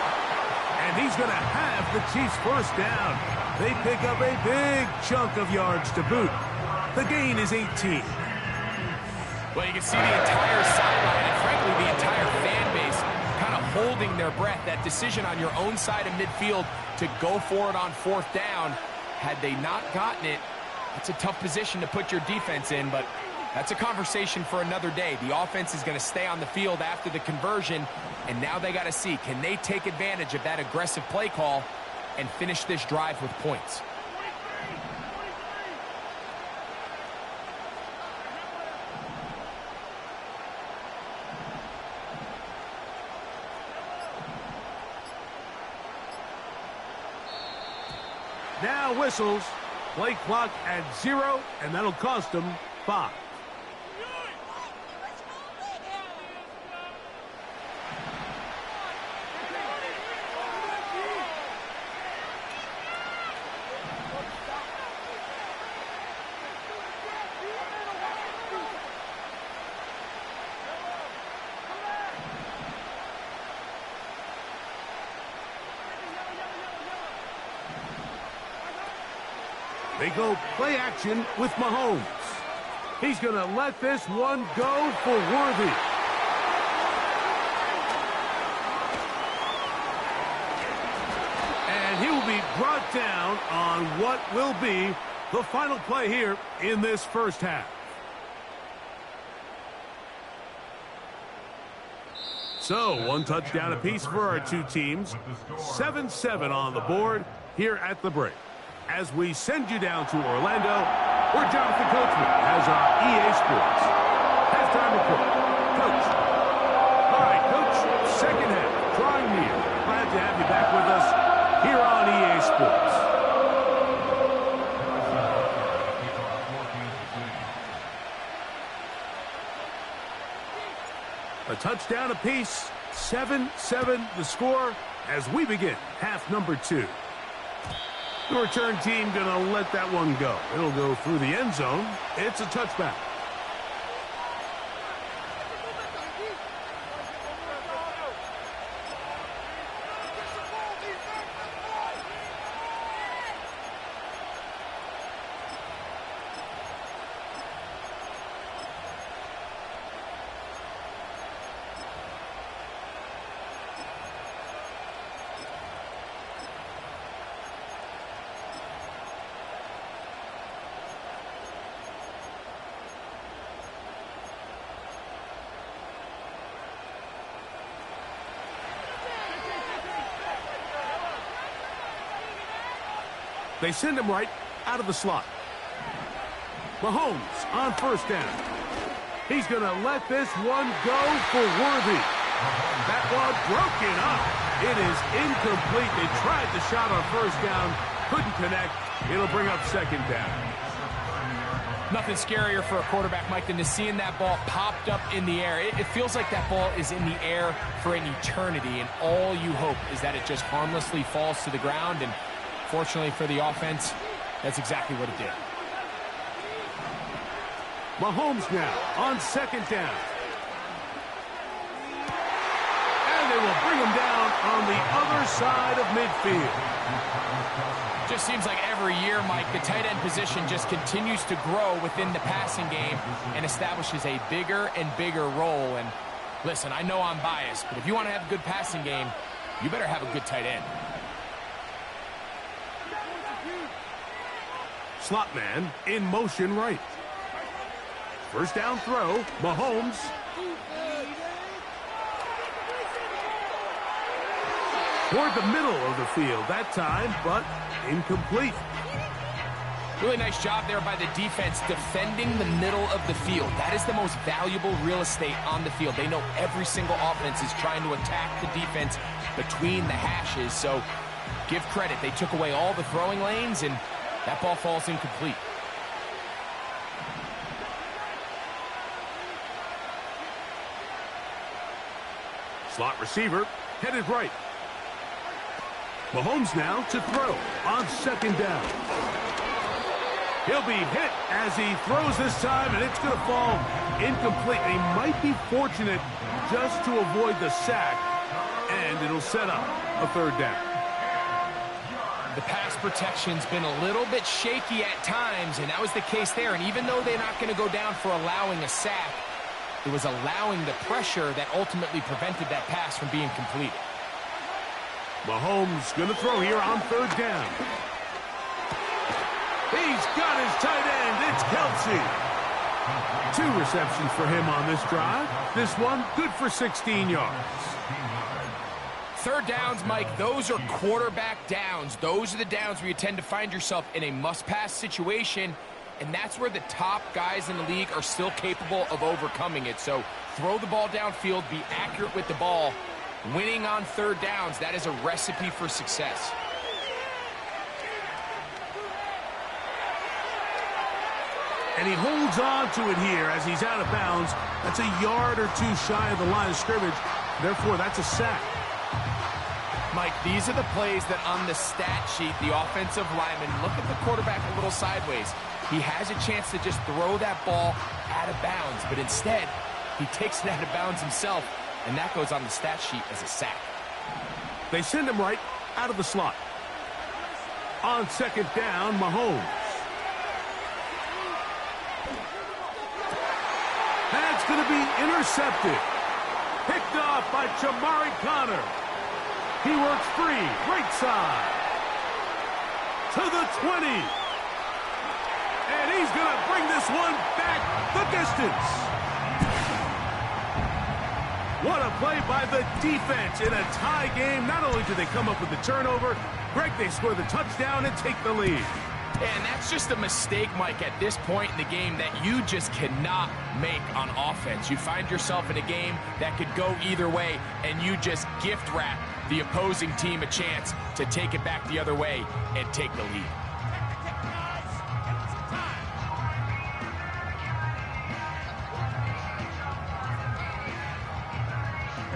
And he's going to have the Chiefs' 1st down. They pick up a big chunk of yards to boot. The gain is 18. Well, you can see the entire sideline and, frankly, the entire fan base kind of holding their breath. That decision on your own side of midfield to go for it on 4th down, had they not gotten it, it's a tough position to put your defense in, but that's a conversation for another day. The offense is going to stay on the field after the conversion, and now they got to see, can they take advantage of that aggressive play call and finish this drive with points? Now whistles. Play clock at 0, and that'll cost them 5. They go play action with Mahomes. He's going to let this one go for Worthy. And he will be brought down on what will be the final play here in this 1st half. So, 1 touchdown apiece for our 2 teams. 7-7 on the board here at the break. As we send you down to Orlando, where Jonathan Coachman has our EA Sports halftime report. Coach. All right, Coach, second half, drawing near. Glad to have you back with us here on EA Sports. A touchdown apiece, 7-7 the score as we begin half number 2. The return team going to let that one go. It'll go through the end zone. It's a touchback. They send him right out of the slot. Mahomes on first down. He's going to let this one go for Worthy. That one broken up. It is incomplete. They tried the shot on first down. Couldn't connect. It'll bring up second down. Nothing scarier for a quarterback, Mike, than to seeing that ball popped up in the air. It feels like that ball is in the air for an eternity, and all you hope is that it just harmlessly falls to the ground. And fortunately for the offense, that's exactly what it did. Mahomes now on second down. And they will bring him down on the other side of midfield. Just seems like every year, Mike, the tight end position just continues to grow within the passing game and establishes a bigger and bigger role. And listen, I know I'm biased, but if you want to have a good passing game, you better have a good tight end. Slot man in motion right. First down throw, Mahomes. Toward the middle of the field that time, but incomplete. Really nice job there by the defense defending the middle of the field. That is the most valuable real estate on the field. They know every single offense is trying to attack the defense between the hashes, so give credit. They took away all the throwing lanes, and that ball falls incomplete. Slot receiver headed right. Mahomes now to throw on second down. He'll be hit as he throws this time, and it's going to fall incomplete. He might be fortunate just to avoid the sack, and it'll set up a third down. The pass protection's been a little bit shaky at times, and that was the case there. And even though they're not going to go down for allowing a sack, it was allowing the pressure that ultimately prevented that pass from being completed. Mahomes going to throw here on third down. He's got his tight end. It's Kelsey. 2 receptions for him on this drive. This one good for 16 yards. Third downs, Mike, those are quarterback downs. Those are the downs where you tend to find yourself in a must-pass situation, and that's where the top guys in the league are still capable of overcoming it. So throw the ball downfield, be accurate with the ball. Winning on third downs, that is a recipe for success. And he holds on to it here as he's out of bounds. That's a yard or 2 shy of the line of scrimmage. Therefore, that's a sack. Mike, these are the plays that on the stat sheet, the offensive lineman, look at the quarterback a little sideways. He has a chance to just throw that ball out of bounds, but instead, he takes it out of bounds himself, and that goes on the stat sheet as a sack. They send him right out of the slot. On second down, Mahomes. That's going to be intercepted. Picked off by Jamari Connor. He works free, right side. To the 20. And he's going to bring this one back the distance. What a play by the defense in a tie game. Not only do they come up with the turnover, Greg, they score the touchdown and take the lead. And that's just a mistake, Mike, at this point in the game that you just cannot make on offense. You find yourself in a game that could go either way, and you just gift wrap the opposing team a chance to take it back the other way and take the lead.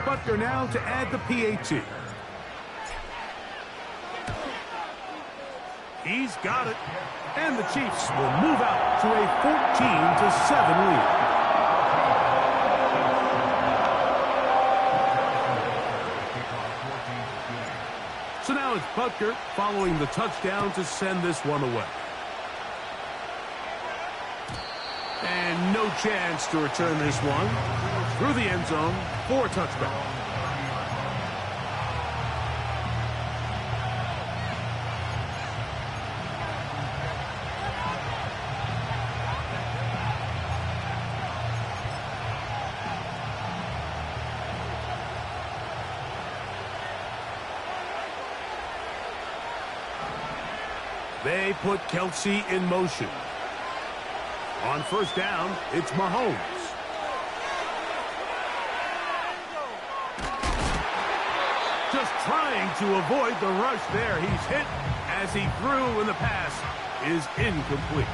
Butker now to add the PAT. He's got it. And the Chiefs will move out to a 14-7 lead. So now it's Butker following the touchdown to send this one away. And no chance to return this one through the end zone for a touchback. They put Kelsey in motion. On first down, it's Mahomes. Just trying to avoid the rush there. He's hit as he threw, and the pass is incomplete.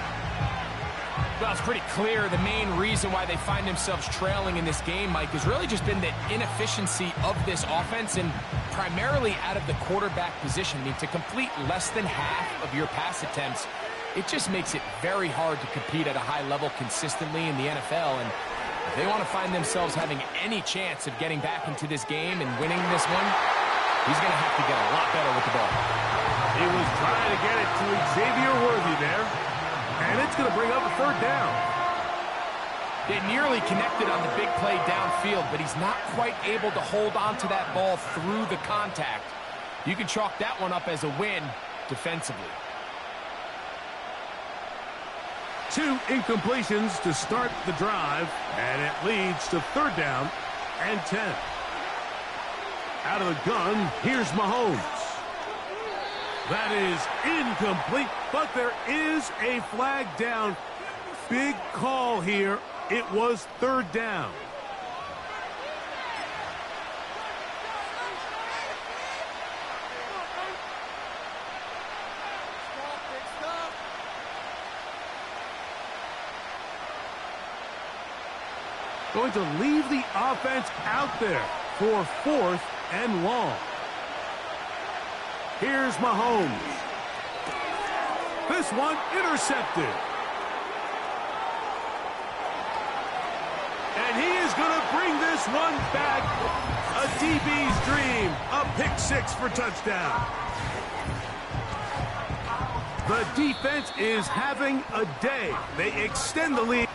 Well, it's pretty clear the main reason why they find themselves trailing in this game, Mike, has really just been the inefficiency of this offense and primarily out of the quarterback position. I mean, to complete less than half of your pass attempts, it just makes it very hard to compete at a high level consistently in the NFL. And if they want to find themselves having any chance of getting back into this game and winning this one, he's going to have to get a lot better with the ball. He was trying to get it to Xavier Worthy there. And it's going to bring up a third down. They nearly connected on the big play downfield, but he's not quite able to hold on to that ball through the contact. You can chalk that one up as a win defensively. 2 incompletions to start the drive, and it leads to third down and 10. Out of the gun, here's Mahomes. That is incomplete, but there is a flag down. Big call here. It was third down. Going to leave the offense out there for 4th and long. Here's Mahomes. This one intercepted. And he is going to bring this one back. A DB's dream. A pick 6 for touchdown. The defense is having a day. They extend the lead.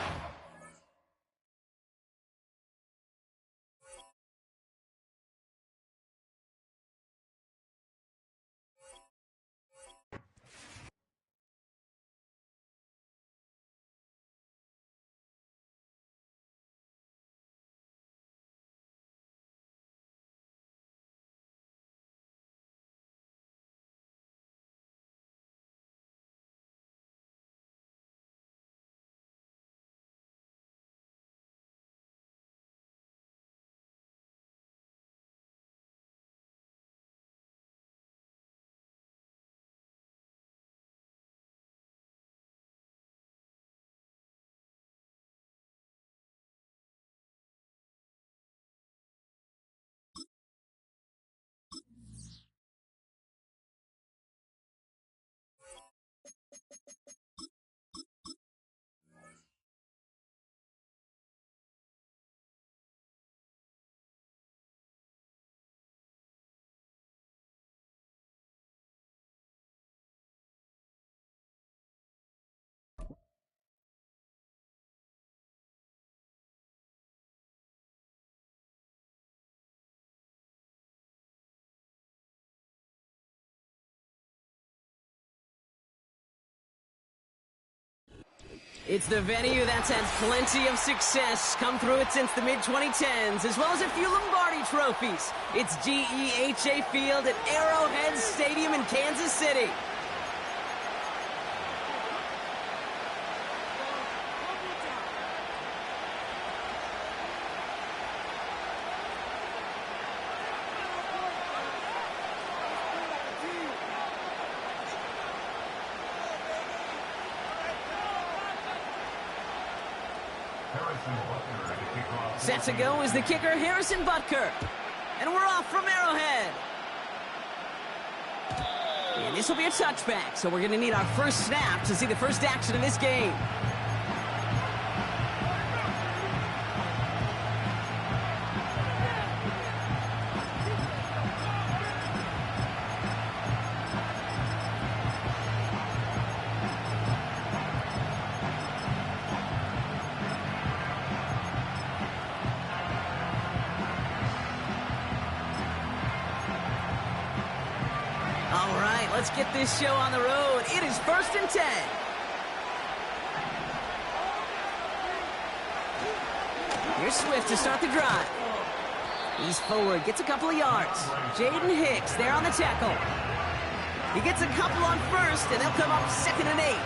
It's the venue that's had plenty of success come through it since the mid-2010s, as well as a few Lombardi trophies. It's GEHA Field at Arrowhead Stadium in Kansas City. Set to go is the kicker, Harrison Butker. And we're off from Arrowhead. And this will be a touchback, so we're going to need our first snap to see the first action of this game. All right, let's get this show on the road. It is 1st and 10. Here's Swift to start the drive. He's forward, gets a couple of yards. Jaden Hicks there on the tackle. He gets a couple on first, and they'll come up 2nd and 8.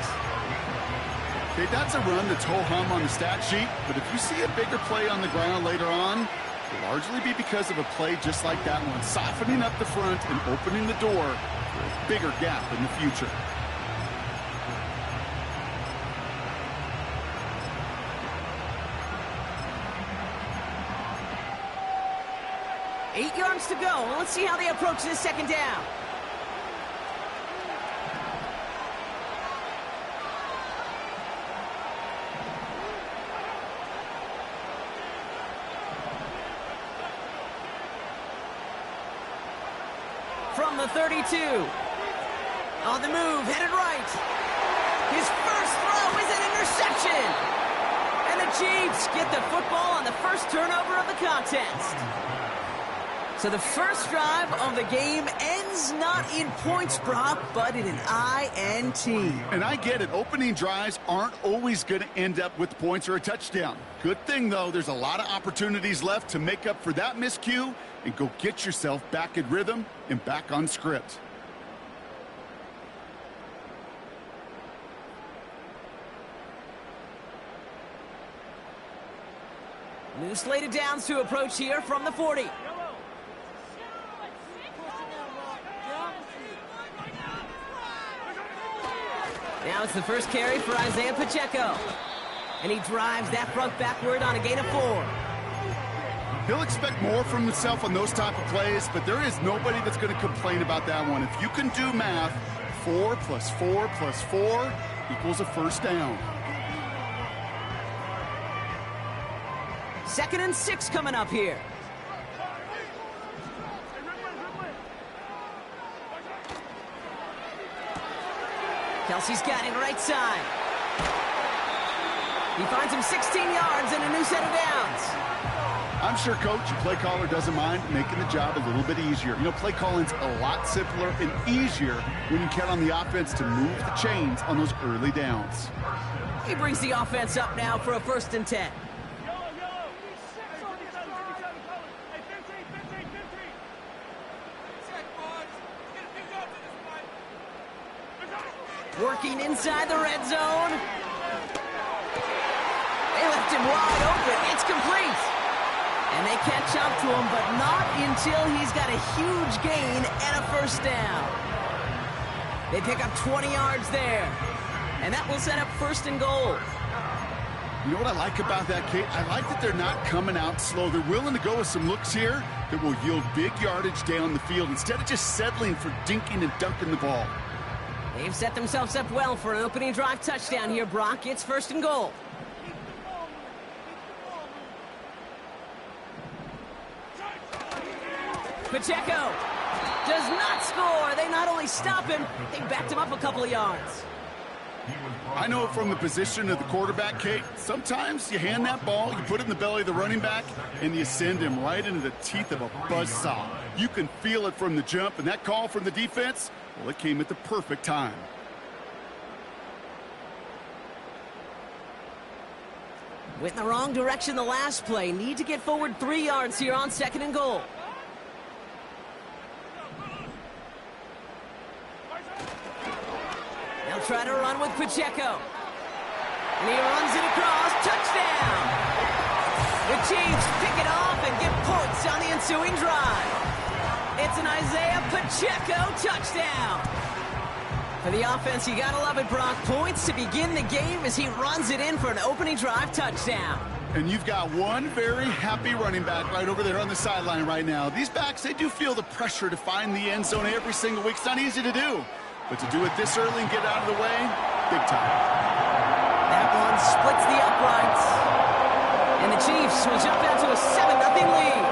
Okay, that's a run that's ho-hum on the stat sheet, but if you see a bigger play on the ground later on, it'll largely be because of a play just like that one, softening up the front and opening the door for a bigger gap in the future. Eight yards to go. Let's see how they approach this second down. From the 32. On the move, headed right. His first throw is an interception. And the Chiefs get the football on the first turnover of the contest. So the first drive of the game ends not in points, Brock, but in an INT. And I get it. Opening drives aren't always going to end up with points or a touchdown. Good thing, though, there's a lot of opportunities left to make up for that miscue and go get yourself back in rhythm and back on script. New slate of downs to approach here from the 40. Now it's the first carry for Isaiah Pacheco. And he drives that front backward on a gain of 4. He'll expect more from himself on those type of plays, but there is nobody that's going to complain about that one. If you can do math, 4 plus 4 plus 4 equals a first down. 2nd and 6 coming up here. Kelsey's got it right side. He finds him 16 yards and a new set of downs. I'm sure coach and play caller doesn't mind making the job a little bit easier. You know, play calling's a lot simpler and easier when you count on the offense to move the chains on those early downs. He brings the offense up now for a 1st and 10. Working inside the red zone. They left him wide open. It's complete. And they catch up to him, but not until he's got a huge gain and a first down. They pick up 20 yards there. And that will set up 1st and goal. You know what I like about that, Kate? I like that they're not coming out slow. They're willing to go with some looks here that will yield big yardage down the field instead of just settling for dinking and dunking the ball. They've set themselves up well for an opening drive touchdown here, Brock. It's 1st and goal. Pacheco does not score. They not only stop him, they backed him up a couple of yards. I know from the position of the quarterback, Kate, sometimes you hand that ball, you put it in the belly of the running back, and you send him right into the teeth of a buzzsaw. You can feel it from the jump, and that call from the defense, well, it came at the perfect time. Went in the wrong direction the last play. Need to get forward 3 yards here on 2nd and goal. They'll try to run with Pacheco. And he runs it across. Touchdown! The Chiefs pick it off and get points on the ensuing drive. It's an Isaiah Pacheco touchdown. For the offense, you gotta love it, Brock. Points to begin the game as he runs it in for an opening drive touchdown. And you've got one very happy running back right over there on the sideline right now. These backs, they do feel the pressure to find the end zone every single week. It's not easy to do. But to do it this early and get out of the way, big time. That one splits the uprights. And the Chiefs will jump out to a 7-0 lead.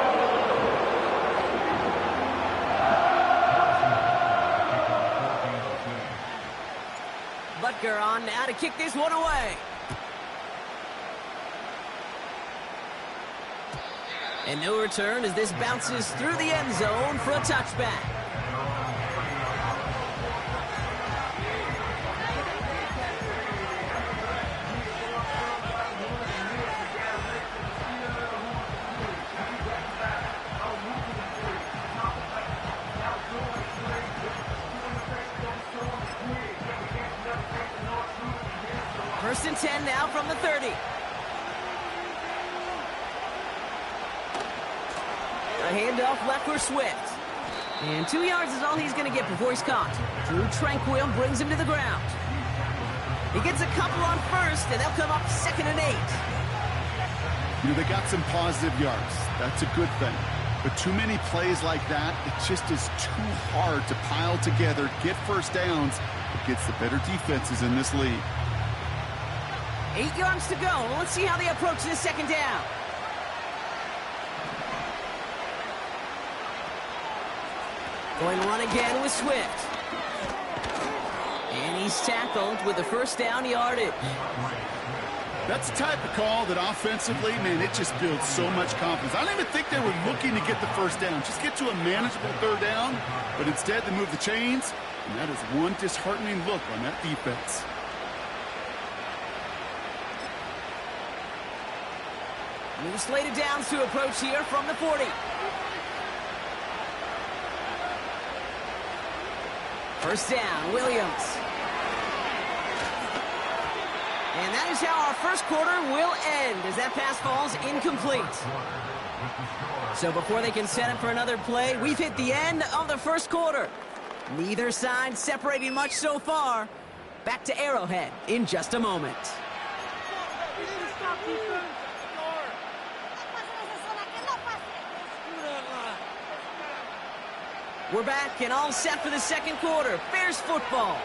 Butker on now to kick this one away. And no return as this bounces through the end zone for a touchback. First and 10 now from the 30. A handoff left for Swift. And 2 yards is all he's going to get before he's caught. Drew Tranquil brings him to the ground. He gets a couple on first, and they'll come up 2nd and 8. You know, they got some positive yards. That's a good thing. But too many plays like that, it just is too hard to pile together, get first downs against the better defenses in this league. 8 yards to go. Let's see how they approach this 2nd down. Going to run again with Swift. And he's tackled with the first down yardage. That's the type of call that offensively, man, it just builds so much confidence. I don't even think they were looking to get the first down. Just get to a manageable 3rd down. But instead, they move the chains. And that is one disheartening look on that defense. New slated downs to approach here from the 40. First down, Williams. And that is how our first quarter will end as that pass falls incomplete. So before they can set up for another play, we've hit the end of the first quarter. Neither side separating much so far. Back to Arrowhead in just a moment. We're back and all set for the second quarter. Bears football.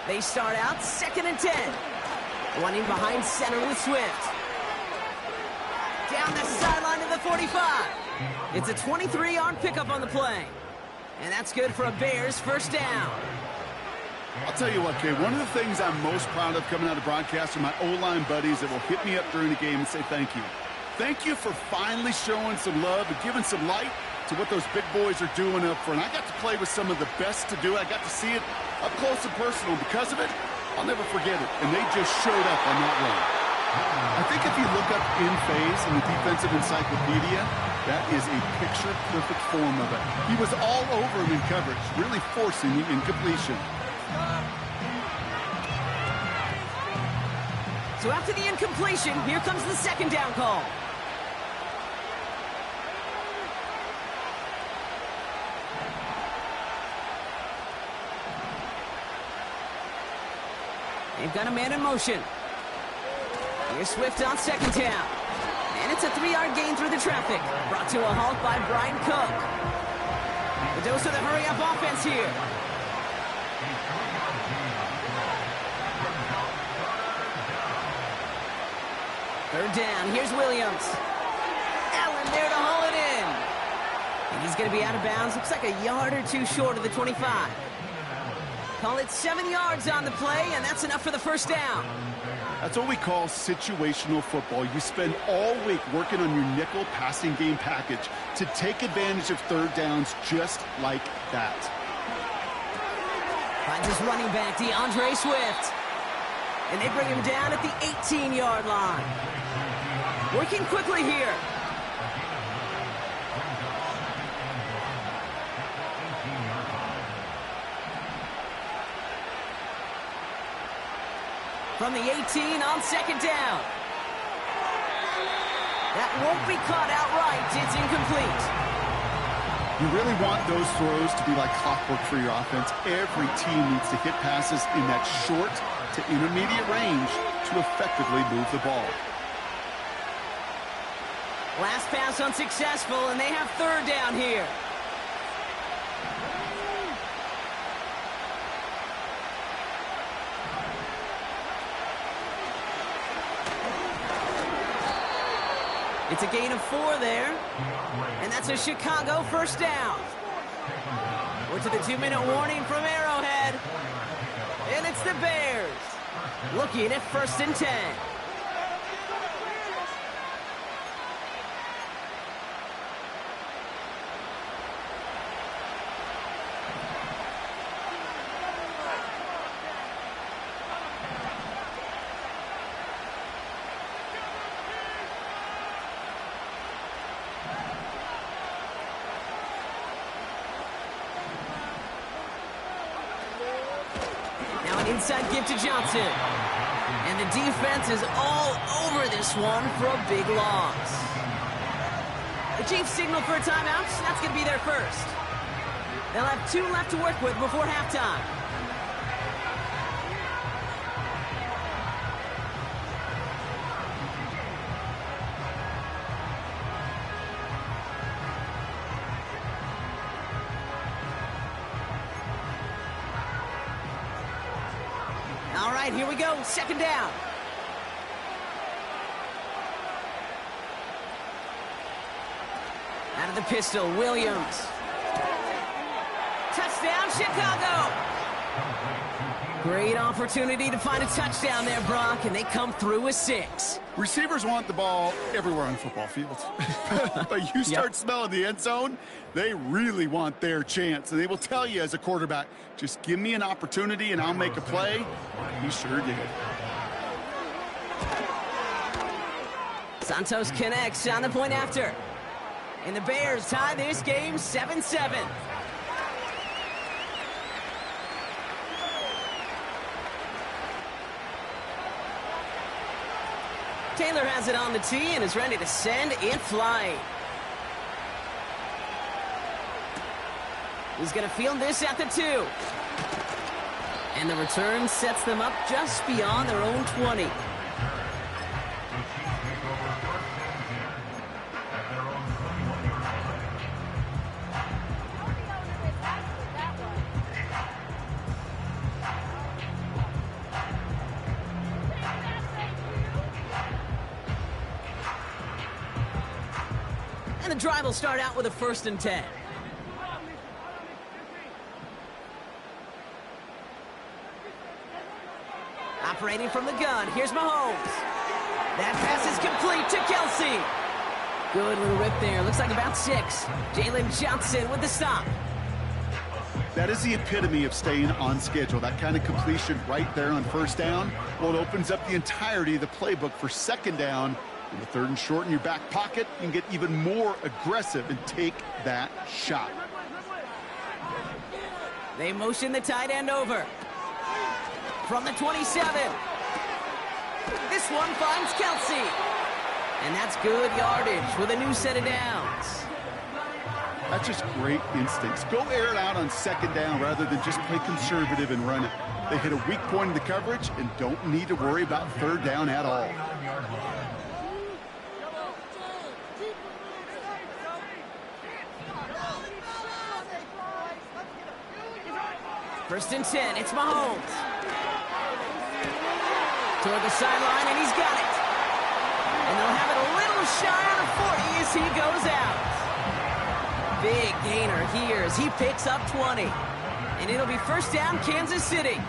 They start out 2nd and 10. Running behind center with Swift. Down the sideline to the 45. It's a 23-yard pickup on the play. And that's good for a Bears first down. I'll tell you what, Kay, one of the things I'm most proud of coming out of broadcast are my O-line buddies that will hit me up during the game and say thank you. Thank you for finally showing some love and giving some light to what those big boys are doing up front. I got to play with some of the best to do it. I got to see it up close and personal. Because of it, I'll never forget it. And they just showed up on that run. I think if you look up in phase in the defensive encyclopedia, that is a picture-perfect form of it. He was all over him in coverage, really forcing the incompletion. So after the incompletion, here comes the 2nd down call. They've got a man in motion. Here's Swift on 2nd down. And it's a 3-yard gain through the traffic. Brought to a halt by Brian Cook. The dose of the hurry-up offense here. Third down. Here's Williams. Allen there to haul it in. And he's going to be out of bounds. Looks like a yard or two short of the 25. Call it 7 yards on the play, and that's enough for the first down. That's what we call situational football. You spend all week working on your nickel passing game package to take advantage of 3rd downs just like that. Finds his running back, DeAndre Swift. And they bring him down at the 18-yard line. Working quickly here. From the 18 on 2nd down. That won't be caught outright. It's incomplete. You really want those throws to be like clockwork for your offense. Every team needs to hit passes in that short to intermediate range to effectively move the ball. Last pass unsuccessful, and they have third down here. It's a gain of 4 there, and that's a Chicago first down. We're to the 2-minute warning from Arrowhead, and it's the Bears looking at 1st and 10. Inside give to Johnson. And the defense is all over this one for a big loss. The Chiefs signal for a timeout. That's going to be their first. They'll have 2 left to work with before halftime. All right, here we go. 2nd down. Out of the pistol, Williams. Touchdown, Chicago. Great opportunity to find a touchdown there, Brock, and they come through with 6. Receivers want the ball everywhere on football fields. But you start smelling the end zone, they really want their chance. And they will tell you as a quarterback, just give me an opportunity and I'll make a play. He sure did. Santos connects on the point after. And the Bears tie this game 7-7. Taylor has it on the tee and is ready to send it flying. He's going to field this at the 2. And the return sets them up just beyond their own 20. And the drive will start out with a 1st and 10. Operating from the gun, here's Mahomes. That pass is complete to Kelsey. Good little rip there, looks like about 6. Jalen Johnson with the stop. That is the epitome of staying on schedule. That kind of completion right there on 1st down. Well, it opens up the entirety of the playbook for 2nd down. In the 3rd and short in your back pocket, you can get even more aggressive and take that shot. They motion the tight end over. From the 27. This one finds Kelsey. And that's good yardage with a new set of downs. That's just great instincts. Go air it out on 2nd down rather than just play conservative and run it. They hit a weak point in the coverage and don't need to worry about 3rd down at all. 1st and 10, it's Mahomes. Toward the sideline, and he's got it. And they'll have it a little shy on the 40 as he goes out. Big gainer here as he picks up 20. And it'll be 1st down, Kansas City.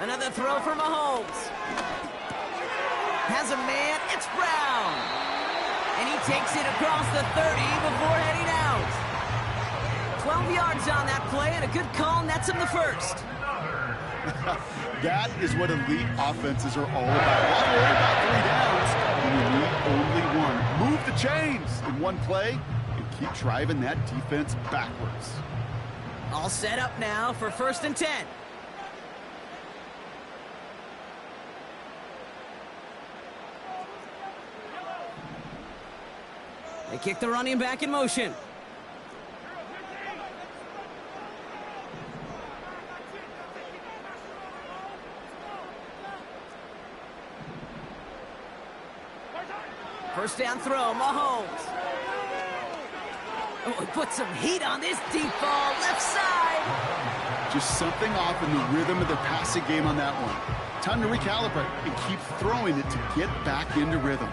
Another throw for Mahomes. Has a man, it's Brown. And he takes it across the 30 before heading out. 12 yards on that play, and a good call nets him the 1st. That is what elite offenses are all about. Not worry about 3 downs when you need only chains in one play and keep driving that defense backwards. All set up now for 1st and 10. They kick the running back in motion. First down throw, Mahomes. Oh, he put some heat on this deep ball, left side. Just something off in the rhythm of their passing game on that one. Time to recalibrate and keep throwing it to get back into rhythm.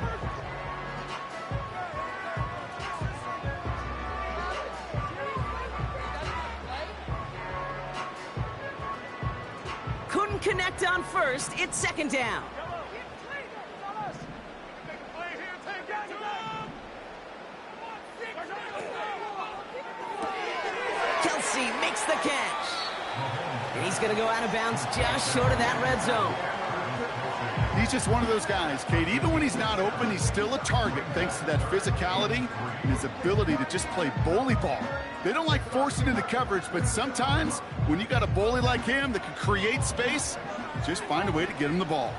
Couldn't connect on first, it's 2nd down. Makes the catch. And he's going to go out of bounds just short of that red zone. He's just one of those guys, Kate. Even when he's not open, he's still a target thanks to that physicality and his ability to just play bully ball. They don't like forcing into coverage, but sometimes when you got a bully like him that can create space, just find a way to get him the ball.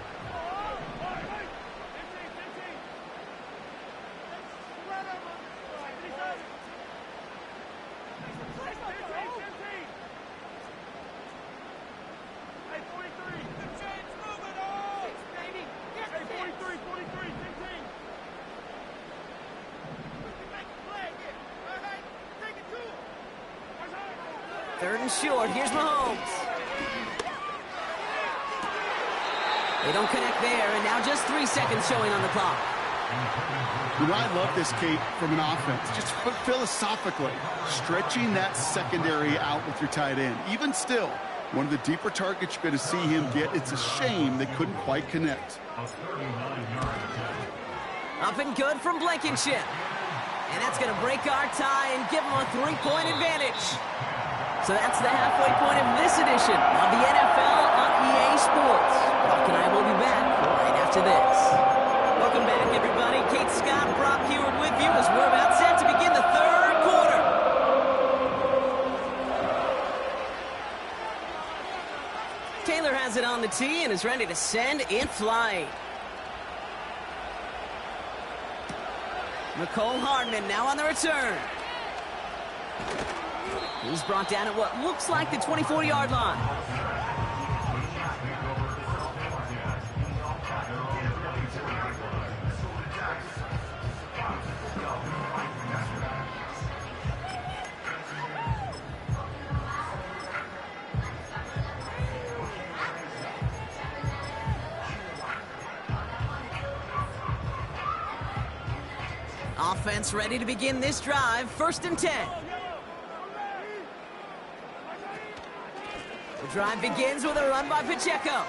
Third and short, here's Mahomes. They don't connect there, and now just 3 seconds showing on the clock. You know, I love this, Kate, from an offense. Just philosophically, stretching that secondary out with your tight end. Even still, one of the deeper targets you're going to see him get. It's a shame they couldn't quite connect. Up and good from Blankenship. And that's going to break our tie and give them a 3-point advantage. So that's the halfway point of this edition of the NFL on EA Sports. Brock and I will be back right after this. Welcome back, everybody. Kate Scott, Brock Heward with you as we're about set to begin the 3rd quarter. Taylor has it on the tee and is ready to send in flight. Nicole Hardman now on the return. He's brought down at what looks like the 24-yard line. Offense ready to begin this drive. 1st and 10. The drive begins with a run by Pacheco.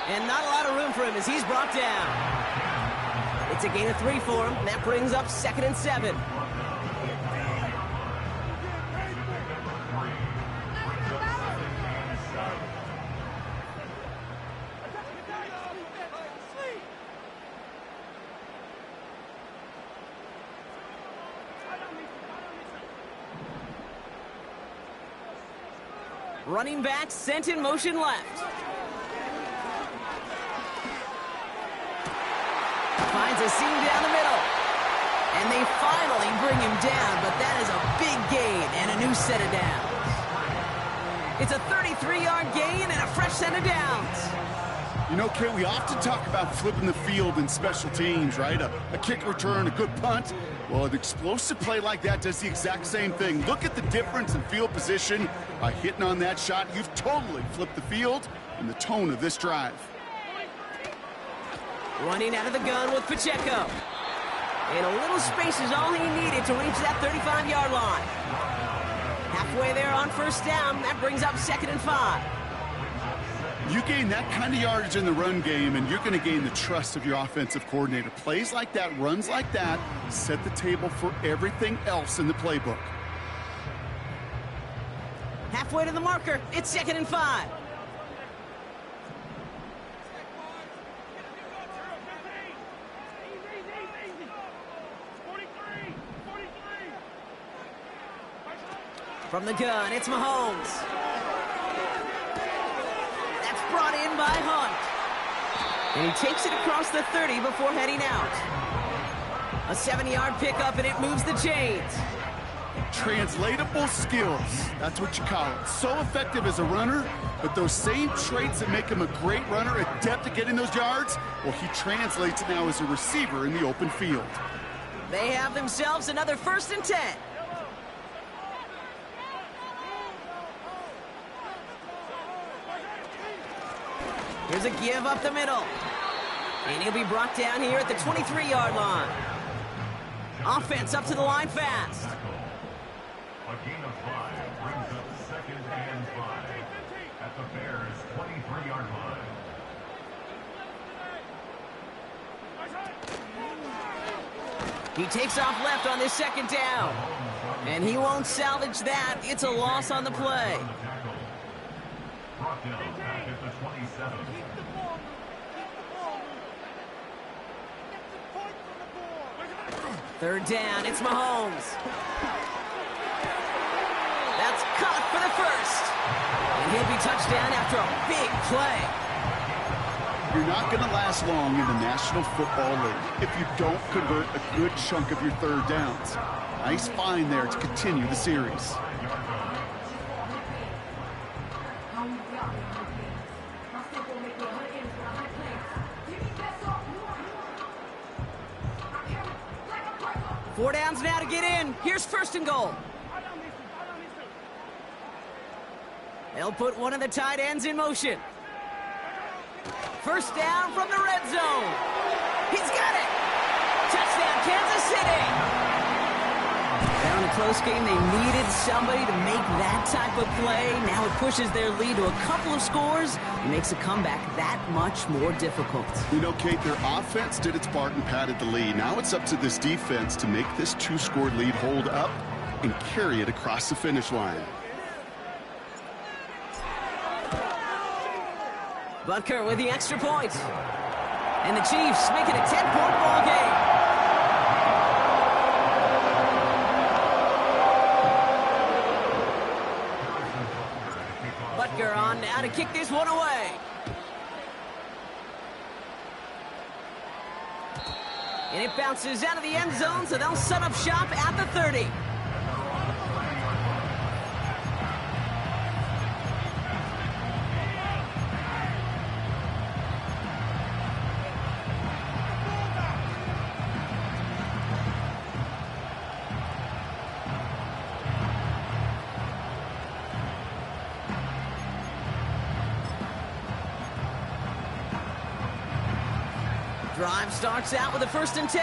And not a lot of room for him as he's brought down. It's a gain of 3 for him. That brings up 2nd and 7. Running back sent in motion left. Finds a seam down the middle. And they finally bring him down, but that is a big gain and a new set of downs. It's a 33-yard gain and a fresh set of downs. You know, Kate, we often talk about flipping the field in special teams, right? A kick return, a good punt. Well, an explosive play like that does the exact same thing. Look at the difference in field position. By hitting on that shot, you've totally flipped the field and the tone of this drive. Running out of the gun with Pacheco. And a little space is all he needed to reach that 35-yard line. Halfway there on 1st down, that brings up 2nd and 5. You gain that kind of yardage in the run game, and you're going to gain the trust of your offensive coordinator. Plays like that, runs like that, set the table for everything else in the playbook. Halfway to the marker, it's 2nd and 5. From the gun, it's Mahomes. That's brought in by Hunt. And he takes it across the 30 before heading out. A 7-yard pickup, and it moves the chains. Translatable skills. That's what you call it. So effective as a runner, but those same traits that make him a great runner, adept at getting those yards, well, he translates now as a receiver in the open field. They have themselves another 1st and 10. Here's a give up the middle. And he'll be brought down here at the 23-yard line. Offense up to the line fast. A gain of 5 brings up 2nd and 5 at the Bears' 23-yard line. He takes off left on this 2nd down. And he won't salvage that. It's a loss on the play. Brought down back at the 27. 3rd down, it's Mahomes. That's caught for the 1st. And he'll be touchdown after a big play. You're not going to last long in the National Football League if you don't convert a good chunk of your 3rd downs. Nice find there to continue the series. Four downs now to get in. Here's 1st and goal. They'll put one of the tight ends in motion. 1st down from the red zone. He's got it. Touchdown, Kansas City. Down a close game, they needed somebody to make that type of play. Now it pushes their lead to a couple of scores and makes a comeback that much more difficult. You know, Kate, their offense did its part and padded the lead. Now it's up to this defense to make this 2-score lead hold up and carry it across the finish line. Butker with the extra point. And the Chiefs make it a 10-point ball game. Butker on now to kick this one away. And it bounces out of the end zone, so they'll set up shop at the 30. Drive starts out with a 1st and 10.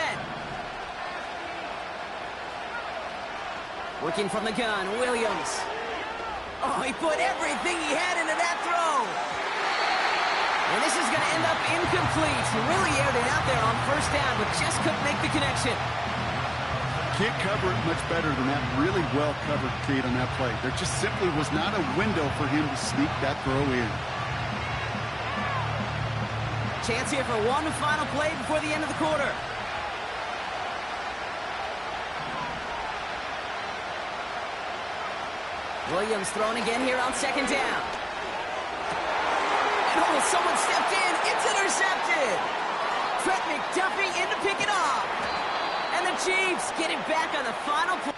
Working from the gun, Williams. Oh, he put everything he had into that throw. And this is going to end up incomplete. He really aired it out there on 1st down, but just couldn't make the connection. Can't cover it much better than that. Really well covered, Kate, on that play. There just simply was not a window for him to sneak that throw in. Chance here for one final play before the end of the quarter. Williams throwing again here on 2nd down. And oh, someone stepped in. It's intercepted. Trent McDuffie in to pick it off. And the Chiefs get it back on the final play.